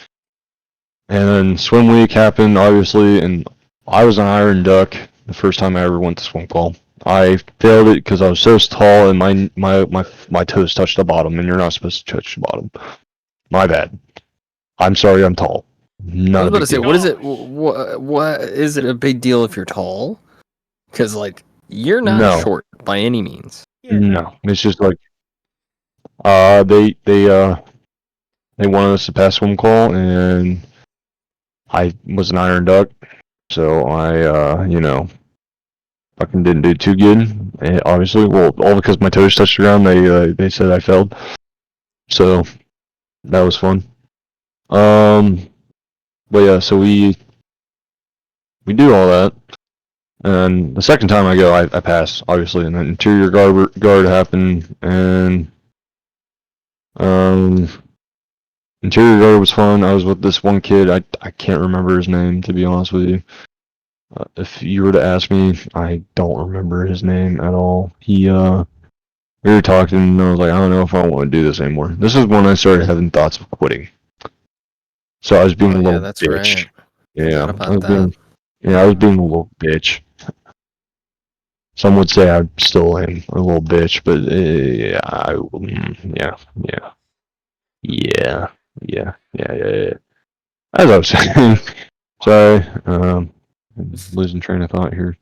And then swim week happened, obviously, and I was an iron duck the first time I ever went to swim call. I failed it because I was so tall and my toes touched the bottom, and you're not supposed to touch the bottom. My bad. I'm sorry, I'm tall. I Not was a about big to say, deal. what is it? What is it a big deal if you're tall? Because like you're not No. short by any means. Yeah, No, it's just like they wanted us to pass swim call, and I was an iron duck, so I fucking didn't do too good. And obviously, well, all because my toes touched the ground. They said I failed, so that was fun. But yeah, so we do all that, and the second time I go, I pass, obviously, and then interior guard happened, and interior guard was fun. I was with this one kid. I can't remember his name, to be honest with you. If you were to ask me, I don't remember his name at all. We were talking, and I was like, I don't know if I want to do this anymore. This is when I started having thoughts of quitting. So I was being a little that's bitch. right. Yeah, Forgot I was about being, that. I was being a little bitch. Some would say I still am a little bitch, but yeah. As I was saying, sorry, losing train of thought here.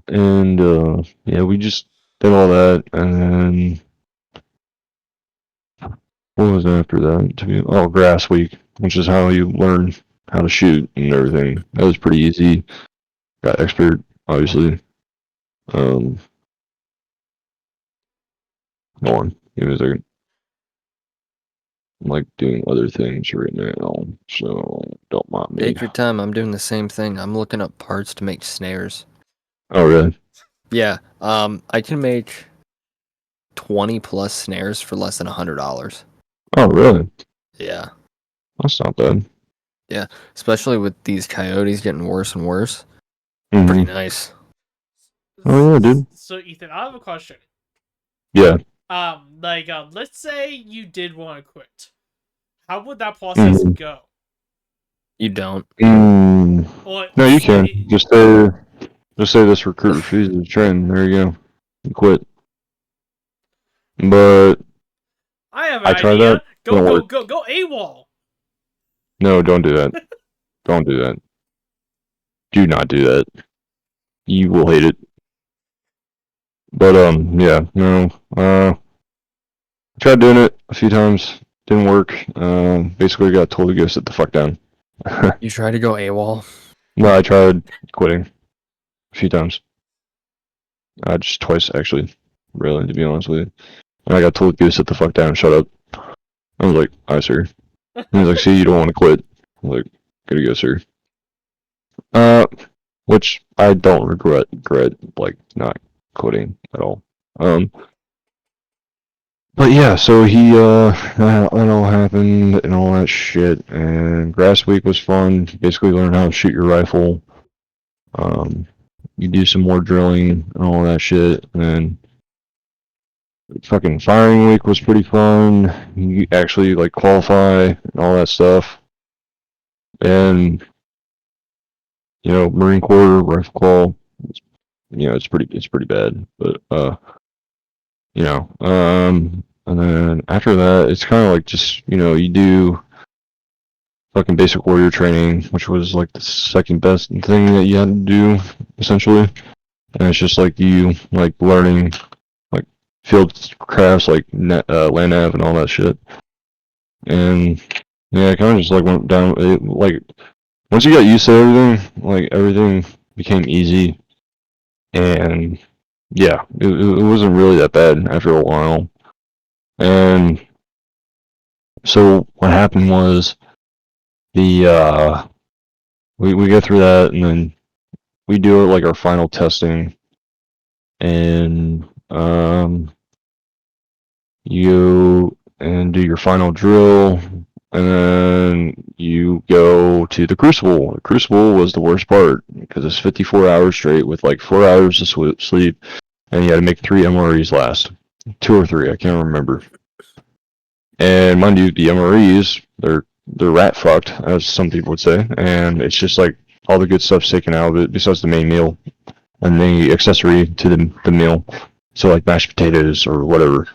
And yeah, we just did all that, and then what was after that? Oh, grass week, which is how you learn how to shoot and everything. That was pretty easy. Got expert, obviously. Hold on, give me a second. I'm like doing other things right now, so don't mind me. Take your time. I'm doing the same thing. I'm looking up parts to make snares. Oh, really? Yeah. I can make 20 plus snares for less than $100. Oh, really? Yeah. That's not bad. Especially with these coyotes getting worse and worse. Mhm. Pretty nice. Oh, yeah, dude. So Ethan, I have a question. Yeah. Let's say you did want to quit. How would that process go? You don't. Or No, you say- can. Just say this recruit refuses to train. There you go. You quit. But I have an I tried idea. that. Don't work. Go AWOL. No, don't do that. Don't do that. Do not do that. You will hate it. But yeah, no. Tried doing it a few times. Didn't work. Basically got told to go sit the fuck down. You try to go AWOL. No, I tried quitting a few times. Just twice actually. Really, to be honest with you. And I got told to go sit the fuck down and shut up. I was like, alright, sir. And he was like, see, you don't want to quit. I was like, gotta go, sir. Which I don't regret, like, not quitting at all. But yeah, so that all happened and all that shit, and Grass Week was fun. Basically learn how to shoot your rifle. You do some more drilling and all that shit, and then fucking firing week was pretty fun. You actually like qualify and all that stuff. And Marine Corps rifle call, it's pretty bad. But and then after that, it's kind of like just you do fucking basic warrior training, which was like the second best thing that you had to do essentially. And it's just like you like learning like field crafts like land nav and all that shit. And yeah, it kind of just like went down. Like once you got used to everything, like everything became easy. And yeah, it wasn't really that bad after a while. And so what happened was we go through that, and then we do like our final testing, and you and do your final drill, and then you go to the Crucible. The Crucible was the worst part because it's 54 hours straight with like 4 hours of sleep, and you had to make 3 MREs last. 2 or 3, I can't remember. And mind you, the MREs, they're rat fucked, as some people would say, and it's just like all the good stuff's taken out of it besides the main meal and the accessory to the meal. So like mashed potatoes or whatever.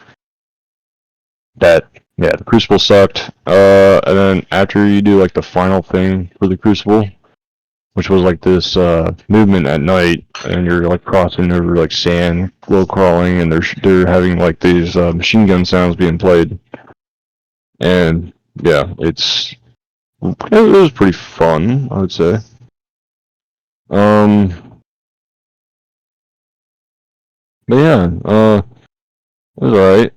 The Crucible sucked. And then after you do like the final thing for the Crucible, which was like this movement at night, and you're like crossing over like sand, low crawling, and they're having like these machine gun sounds being played. And yeah, it was pretty fun, I would say. But yeah, it was alright.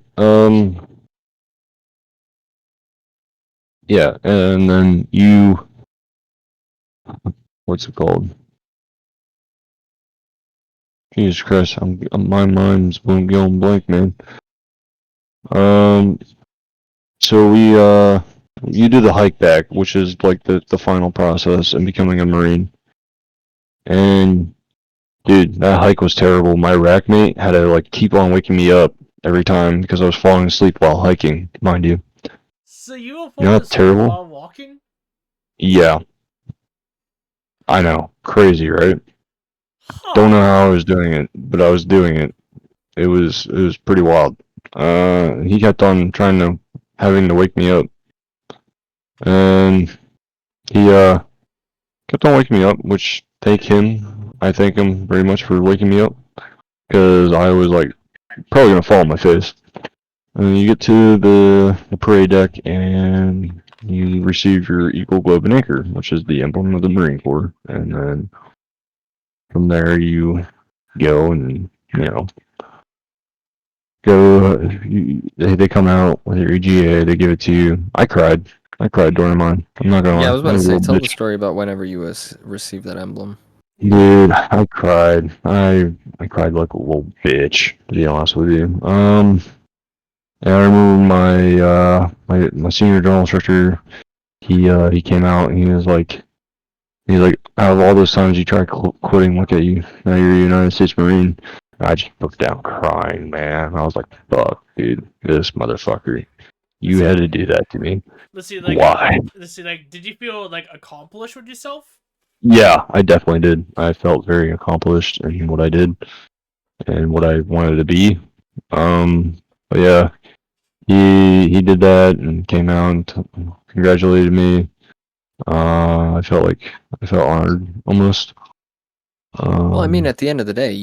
Yeah, and then what's it called? Jesus Christ, my mind's going blank, man. So you do the hike back, which is like the final process in becoming a Marine. And dude, that hike was terrible. My rack mate had to like keep on waking me up every time because I was falling asleep while hiking, mind you. So you were You know falling that's terrible? while walking? Yeah. I know. Crazy, right? Huh. Don't know how I was doing it, but I was doing it. It was pretty wild. He kept on having to wake me up. And he kept on waking me up, which I thank him very much for waking me up. Because I was like probably gonna fall on my face. And you get to the parade deck and you receive your Eagle Globe and Anchor, which is the emblem of the Marine Corps. And then from there you go and, they come out with your EGA, they give it to you. I cried during mine. I'm not gonna lie. Yeah, I was about to say, tell the bitch. story about whenever you received that emblem. Dude, I cried. I cried like a little bitch, to be honest with you. And I remember my senior drill instructor. He came out and he's like, out of all those times you tried quitting, look at you. Now you're a United States Marine. And I just broke down crying, man. I was like, fuck, dude, this motherfucker. You had to do that to me. Let's see, like, why? Did you feel like accomplished with yourself? Yeah, I definitely did. I felt very accomplished in what I did and what I wanted to be. But yeah, he did that and came out and congratulated me. I felt honored almost. Well, I mean, at the end of the day,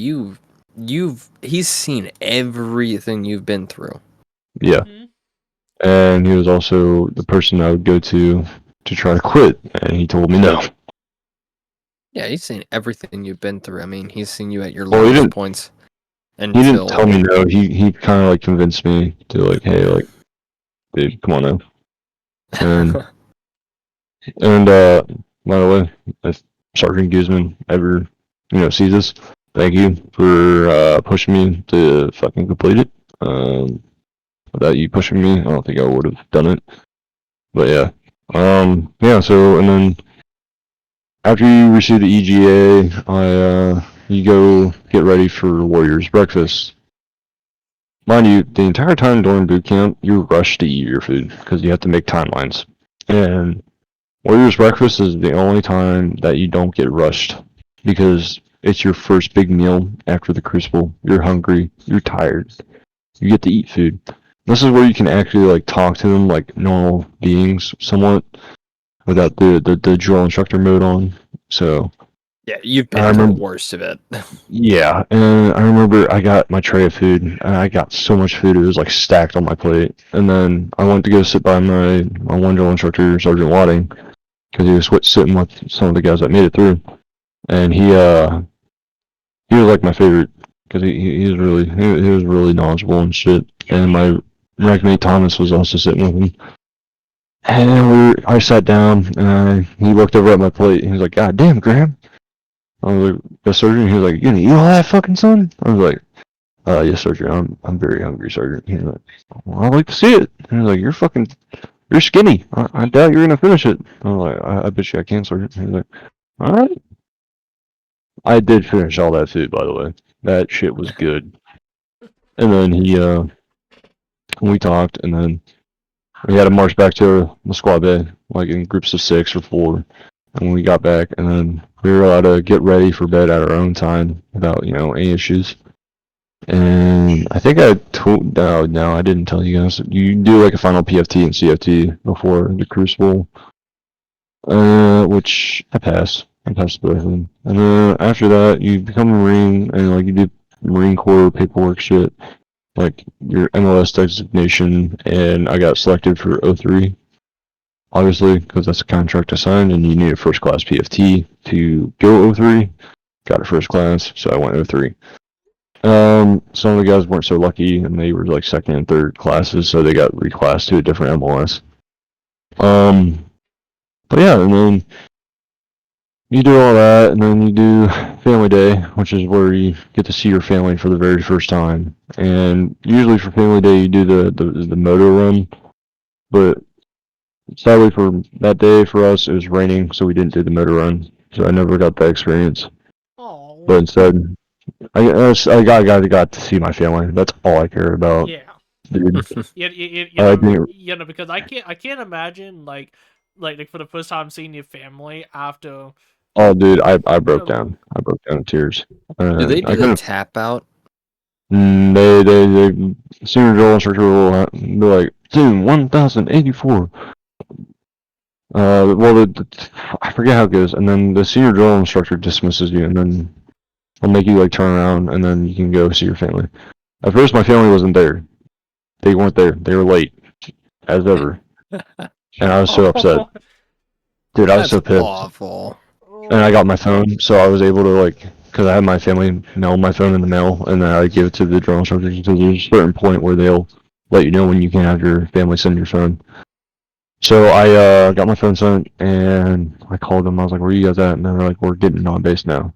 he's seen everything you've been through. Yeah. Mm-hmm. And he was also the person I would go to try to quit, and he told me no. Yeah, he's seen everything you've been through. I mean, he's seen you at your Well, he lowest didn't- points. He didn't Until tell me no. He kind of like convinced me to like, hey, like, dude, come on now. And by the way, if Sergeant Guzman ever sees this, thank you for pushing me to fucking complete it. Without you pushing me, I don't think I would have done it. But yeah, yeah. So and then after you receive the EGA, you go get ready for Warriors breakfast. Mind you, the entire time during boot camp, you're rushed to eat your food because you have to make timelines. And Warriors breakfast is the only time that you don't get rushed because it's your first big meal after the Crucible. You're hungry, you're tired, you get to eat food. This is where you can actually like talk to them like normal beings somewhat without the drill instructor mode on. So yeah, you've been through the worst of it. yeah, and I remember I got my tray of food, and I got so much food, it was like stacked on my plate. And then I went to go sit by my one drill instructor, Sergeant Wadding, because he was sitting with some of the guys that made it through. And he was like my favorite, because he was really knowledgeable and shit. And my rec mate Thomas was also sitting with him. And I sat down, and he looked over at my plate, and he was like, God damn, Graham, I was like, "Yes, Sergeant." He was like, "You gonna eat all that, fucking son?" I was like, "Yes, Sergeant. I'm very hungry, Sergeant." He was like, "Well, I'd like to see it." He was like, "You're skinny. I doubt you're gonna finish it." I was like, I bet you I can, Sergeant." He was like, "All right." I did finish all that food, by the way. That shit was good. And then we talked, and then we had to march back to the squad bay, like in groups of 6 or 4. And when we got back, and then we were allowed to get ready for bed at our own time without, any issues. And I think I told, no, I didn't tell you guys. You do like a final PFT and CFT before the Crucible, which I passed. I passed both of them. And then after that, you become a Marine, and like you do Marine Corps paperwork shit, like your MLS designation, and I got selected for O3, obviously, because that's a contract I signed, and you need a first class PFT to go O3. Got a first class, so I went O3. Some of the guys weren't so lucky, and they were like second and third classes, so they got reclassed to a different MLS. But yeah, and then you do all that, and then you do Family Day, which is where you get to see your family for the very first time. And usually for Family Day, you do the moto run, but sadly for that day for us, it was raining, so we didn't do the moto run. So I never got that experience. Oh. But instead, I got to see my family. That's all I care about. Yeah. Dude. Because I can't imagine like for the first time seeing your family after. Oh, dude, I broke down. I broke down in tears. Do they do I the couldn't. tap out? They senior drill instructor will be like, Zoom 1084. Well, I forget how it goes, and then the senior drill instructor dismisses you, and then they'll make you like turn around, and then you can go see your family. At first, my family wasn't there. They weren't there. They were late, as ever, and I was so upset. Dude, I was so pissed. Awful. And I got my phone, so I was able to because I had my family mail my phone in the mail, and then I give it to the drill instructors until there's a certain point where they'll let you know when you can have your family send your phone. So I got my phone sent, and I called them. I was like, "Where you guys at?" And they were like, "We're getting on base now."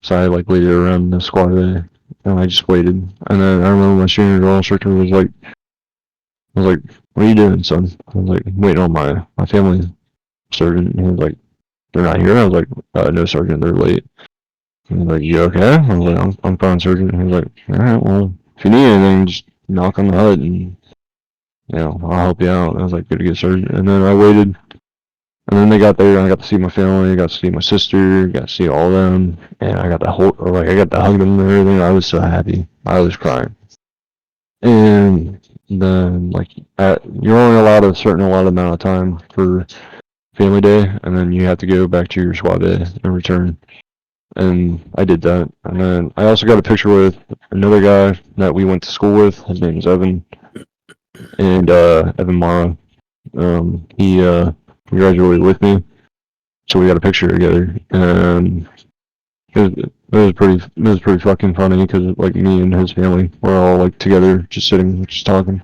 So I waited around the squad day, and I just waited. And then I remember my senior drill instructor was like, "What are you doing, son?" I was like, "Waiting on my family sergeant." And he was like, "They're not here." I was like, "No, sergeant, they're late." He was like, "You okay?" I was like, I'm fine, sergeant." He was like, "All right, well, if you need anything, just knock on the hut, and I'll help you out." I was like, "Good to get, sergeant." And then I waited, and then they got there, and I got to see my family, I got to see my sister, got to see all of them, and I got to I got to hug them and everything. I was so happy. I was crying. And then you're only allowed a certain amount of time for Family Day, and then you have to go back to your squad day and return. And I did that. And then I also got a picture with another guy that we went to school with. His name is Evan. And Evan Mara. He graduated with me. So we got a picture together. And it was pretty fucking funny because me and his family were all together, just sitting, just talking.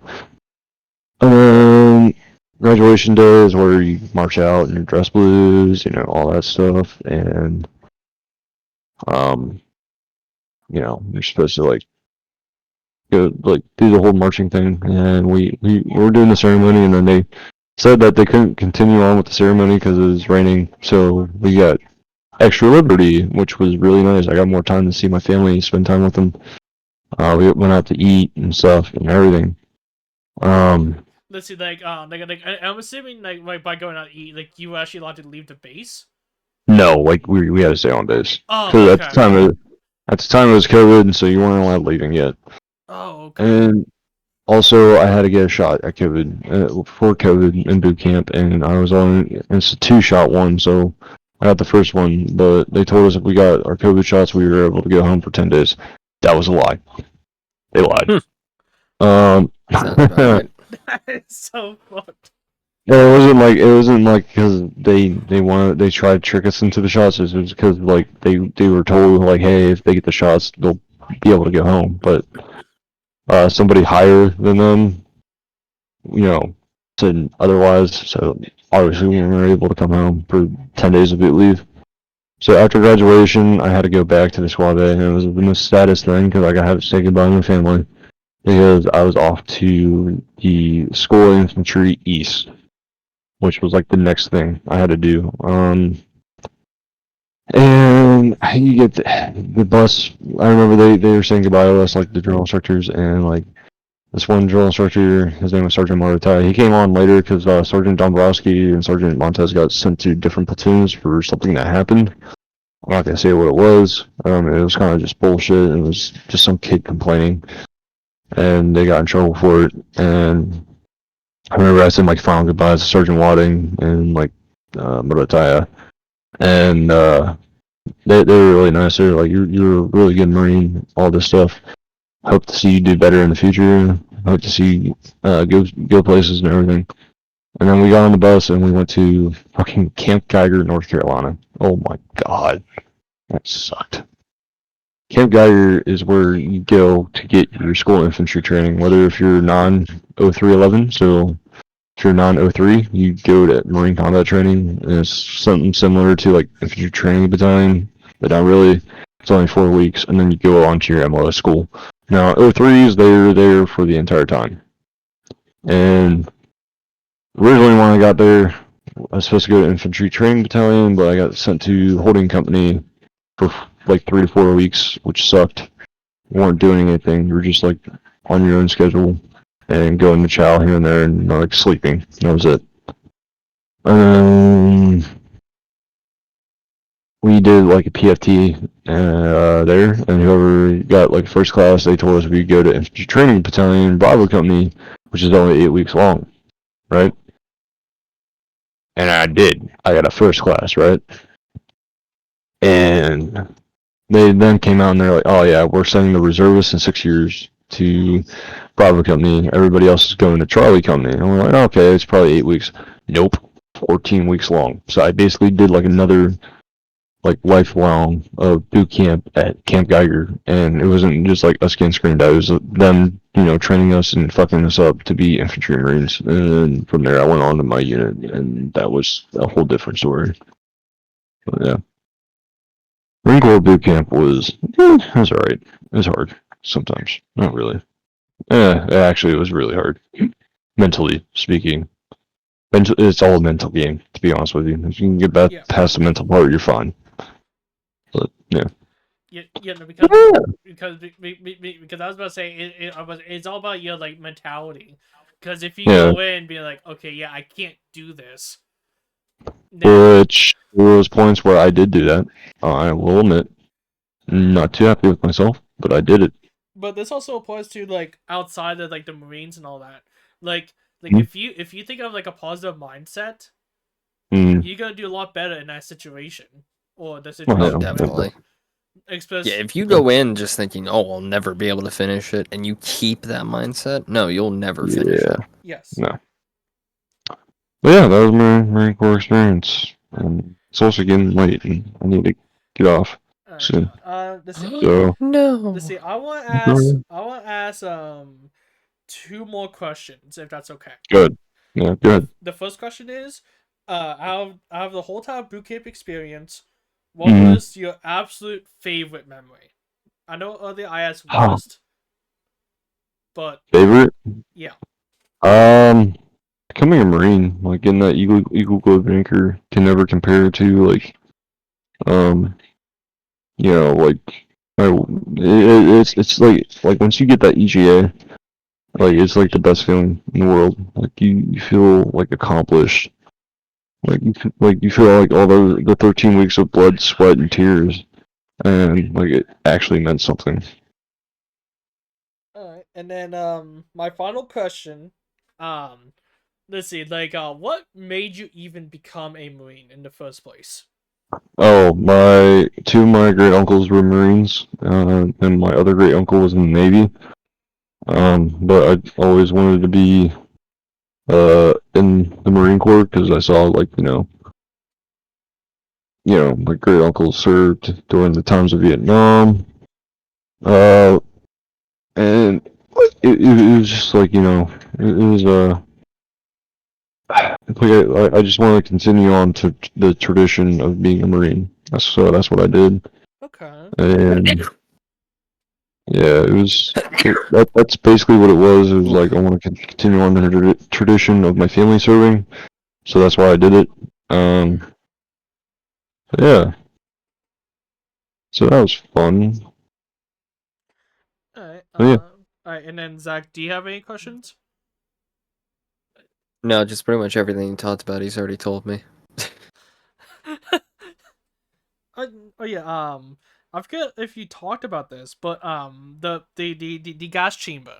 Graduation day is where you march out in your dress blues, all that stuff, and you're supposed to go do the whole marching thing, and we were doing the ceremony, and then they said that they couldn't continue on with the ceremony because it was raining, so we got extra liberty, which was really nice. I got more time to see my family, spend time with them. We went out to eat and stuff and everything. Let's see, I'm assuming by going out to eat, you were actually allowed to leave the base. No, we had to stay on base. Oh, okay. At the time it was COVID, and so you weren't allowed leaving yet. Oh, okay. And also, I had to get a shot at COVID for COVID in boot camp, and I was on it's a 2-shot one, so I got the first one. But they told us if we got our COVID shots, we were able to go home for 10 days. That was a lie. They lied. Sounds about right. That is so fucked. It wasn't because they tried to trick us into the shots. It was because they were told hey, if they get the shots, they'll be able to go home. But somebody higher than them, said otherwise. So obviously we weren't able to come home for 10 days of boot leave. So after graduation, I had to go back to the squad bay, and it was the most saddest thing because like I had to say goodbye to my family because I was off to the School of Infantry East, which was like the next thing I had to do. And you get the bus. I remember they were saying goodbye to us, like the drill instructors, and like this one drill instructor, his name was Sergeant Morotai. He came on later because Sergeant Dombrowski and Sergeant Montez got sent to different platoons for something that happened. I'm not gonna say what it was. It was kind of just bullshit. It was just some kid complaining, and they got in trouble for it. And I remember I said like final goodbyes to Sergeant Wadding and like Morotai, and they were really nice. They were like, you're a really good Marine. All this stuff. Hope to see you do better in the future. Hope to see go places and everything. And then we got on the bus and we went to fucking Camp Geiger, North Carolina. Oh my god, that sucked. Camp Geiger is where you go to get your school infantry training. Whether if you're non-0311, so if you're non-03, you go to Marine Combat Training, and it's something similar to like infantry training battalion, but not really. It's only 4 weeks, and then you go on to your MLS school. Now, 03s, they're there for the entire time. And originally when I got there, I was supposed to go to infantry training battalion, but I got sent to holding company for like 3 to 4 weeks, which sucked. You weren't doing anything. You were just like on your own schedule and going to chow here and there and like sleeping. That was it. We did like a PFT there, and whoever got like first class, they told us we'd go to infantry training battalion Bravo company, which is only 8 weeks long, right? And I did. I got a first class, right? And they then came out and they're like, oh yeah, we're sending the reservists in 6 years to Bravo company. Everybody else is going to Charlie company. And we're like, okay, it's probably 8 weeks. Nope, 14 weeks long. So I basically did like another like lifelong boot camp at Camp Geiger, and it wasn't just like us getting screamed at. It was them, training us and fucking us up to be infantry Marines. And then from there, I went on to my unit, and that was a whole different story. But yeah, Marine Corps boot camp was it was alright. It was hard sometimes, not really. Actually, it was really hard, mentally speaking. It's all a mental game, to be honest with you. If you can get past the mental part, you're fine. But yeah. Yeah, no, because I was about to say it's all about your like mentality. Because if you go in and be like, okay, yeah, I can't do this. Which there was points where I did do that. I will admit, not too happy with myself, but I did it. But this also applies to like outside of like the Marines and all that. Like if you think of like a positive mindset, you're gonna do a lot better in that situation or the situation. Oh, definitely. Yeah, if you go in just thinking, "Oh, I'll never be able to finish it," and you keep that mindset, no, you'll never finish it. Yes. No. But yeah, that was my Marine Corps experience. It's also getting late, and I need to get off soon. Let's see. So no. Let's see. I want to ask 2 more questions, if that's okay. Good. Yeah, go ahead. The first question is, out of the whole time boot camp experience, what was your absolute favorite memory? I know earlier I asked worst, but favorite? Yeah. Becoming a Marine, like getting that Eagle Globe anchor, can never compare to like, it's like once you get that EGA, like it's like the best feeling in the world. Like you feel like accomplished. Like you feel like all the 13 weeks of blood, sweat, and tears, and like it actually meant something. All right, and then my final question, let's see, like what made you even become a Marine in the first place? Oh, two of my great uncles were Marines, and my other great uncle was in the Navy. But I always wanted to be in the Marine Corps because I saw like my great uncle served during the times of Vietnam, and it was just like it was like I just want to continue on to the tradition of being a Marine, That's what I did, Okay. and yeah, it was. That's basically what it was. It was like I want to continue on the tradition of my family serving, so that's why I did it. Yeah, so that was fun. Alright. But yeah, Alright, and then Zach, do you have any questions? No, just pretty much everything he talked about. He's already told me. Uh, oh yeah. I forget if you talked about this, but the gas chamber.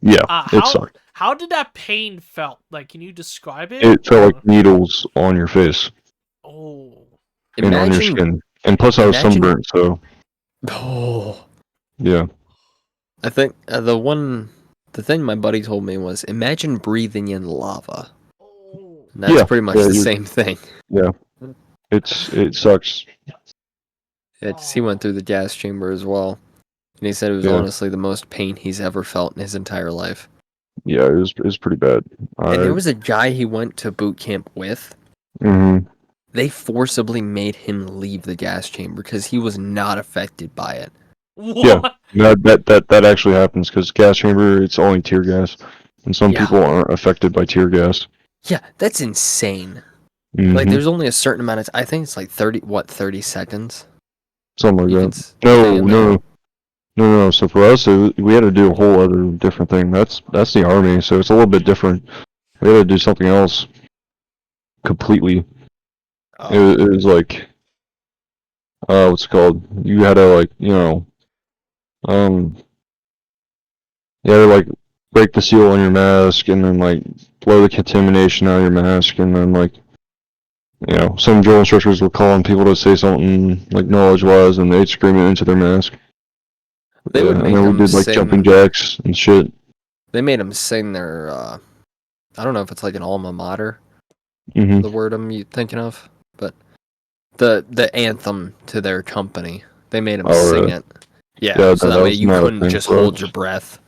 yeah, it How sucked. did that pain felt? Like, can you describe it? It felt Or like needles on your face oh, and on your Imagine, skin, and plus I was imagine. sunburnt, so Oh, yeah, I think the thing my buddy told me was imagine breathing in lava. oh, And that's pretty much yeah, the same thing. yeah. It sucks. Yeah, 'cause he went through the gas chamber as well, and he said it was Yeah, honestly the most pain he's ever felt in his entire life. yeah, it was pretty bad. And there was a guy he went to boot camp with. Mhm. They forcibly made him leave the gas chamber because he was not affected by it. Yeah, what? no, that actually happens because gas chamber it's only tear gas, and some Yeah. people aren't affected by tear gas. Yeah, that's insane. Mhm. Like, there's only a certain amount of. I think it's like 30 seconds. Something You like can that. stay in there. No. So for us, we had to do a whole other different thing. That's the army, so it's a little bit different. We had to do something else completely. Oh, It was like, what's it called? You had to like, um, you had to like break the seal on your mask, and then like blow the contamination out of your mask, and then like, some drill instructors would call on people to say something like knowledge-wise, and they'd scream it into their mask. they Yeah, would and make then we them did like jumping sing. jacks and shit. They made them sing their. I don't know if it's like an alma mater, Mhm. the word I'm thinking of, but the anthem to their company. They made them Oh, sing really? it. Yeah, Yeah, so no, that that way was you not a couldn't thing just for hold us. your breath.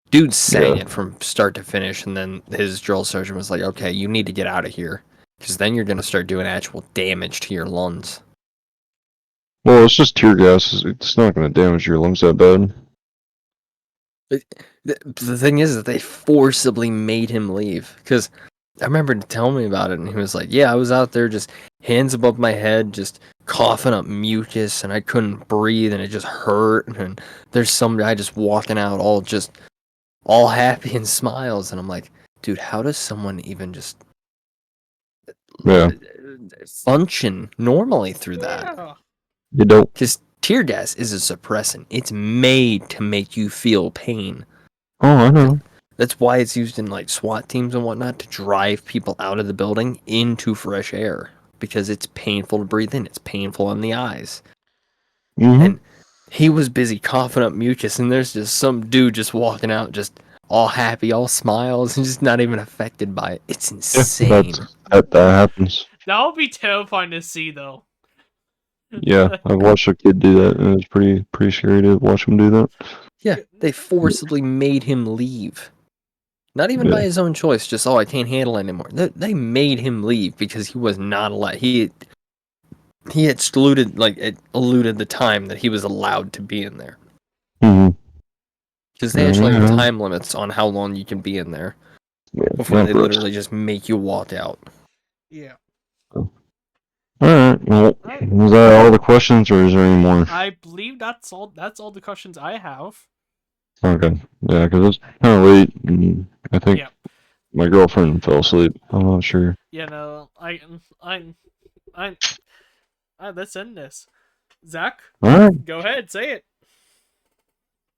Dude sang Yeah. it from start to finish, and then his drill sergeant was like, "Okay, you need to get out of here, because then you're gonna start doing actual damage to your lungs." Well, it's just tear gas. It's not going to damage your lungs that bad. The thing is that they forcibly made him leave, because I remember him telling me about it, and he was like, "Yeah, I was out there just hands above my head, just coughing up mucus, and I couldn't breathe, and it just hurt. And there's some guy just walking out, all happy and smiles, and I'm like, dude, how does someone even just Yeah. function normally through that? Yeah. You don't. Because tear gas is a suppressant. It's made to make you feel pain. Oh, I know. That's why it's used in like SWAT teams and whatnot to drive people out of the building into fresh air. Because it's painful to breathe in. It's painful on the eyes. Mhm. And he was busy coughing up mucus, and there's just some dude just walking out, just all happy, all smiles, and just not even affected by it. It's Yeah, insane. that happens. That would be terrifying to see, though. Yeah, I've watched a kid do that, and it was pretty scary to watch him do that. Yeah, they forcibly made him leave. Not even Yeah. by his own choice, just, I can't handle it anymore. They made him leave because he was not allowed. He excluded, it eluded the time that he was allowed to be in there. Mhm. Because they actually have Yeah. time limits on how long you can be in there Yeah. before Not they for us. literally just make you walk out. Yeah. All right. Well, was that all the questions, or is there any more? I believe that's all. That's all the questions I have. Okay. Yeah, because it's kind of late, and I think Yeah. my girlfriend fell asleep. I'm not sure. You know, let's end this. Zach, All right. go ahead, say it.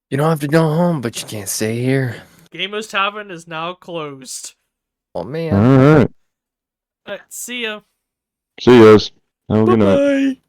You don't have to go home, but you can't stay here. Gamers Tavern is now closed. Oh, man. All right. See ya. See you guys. Have a good night. Bye-bye.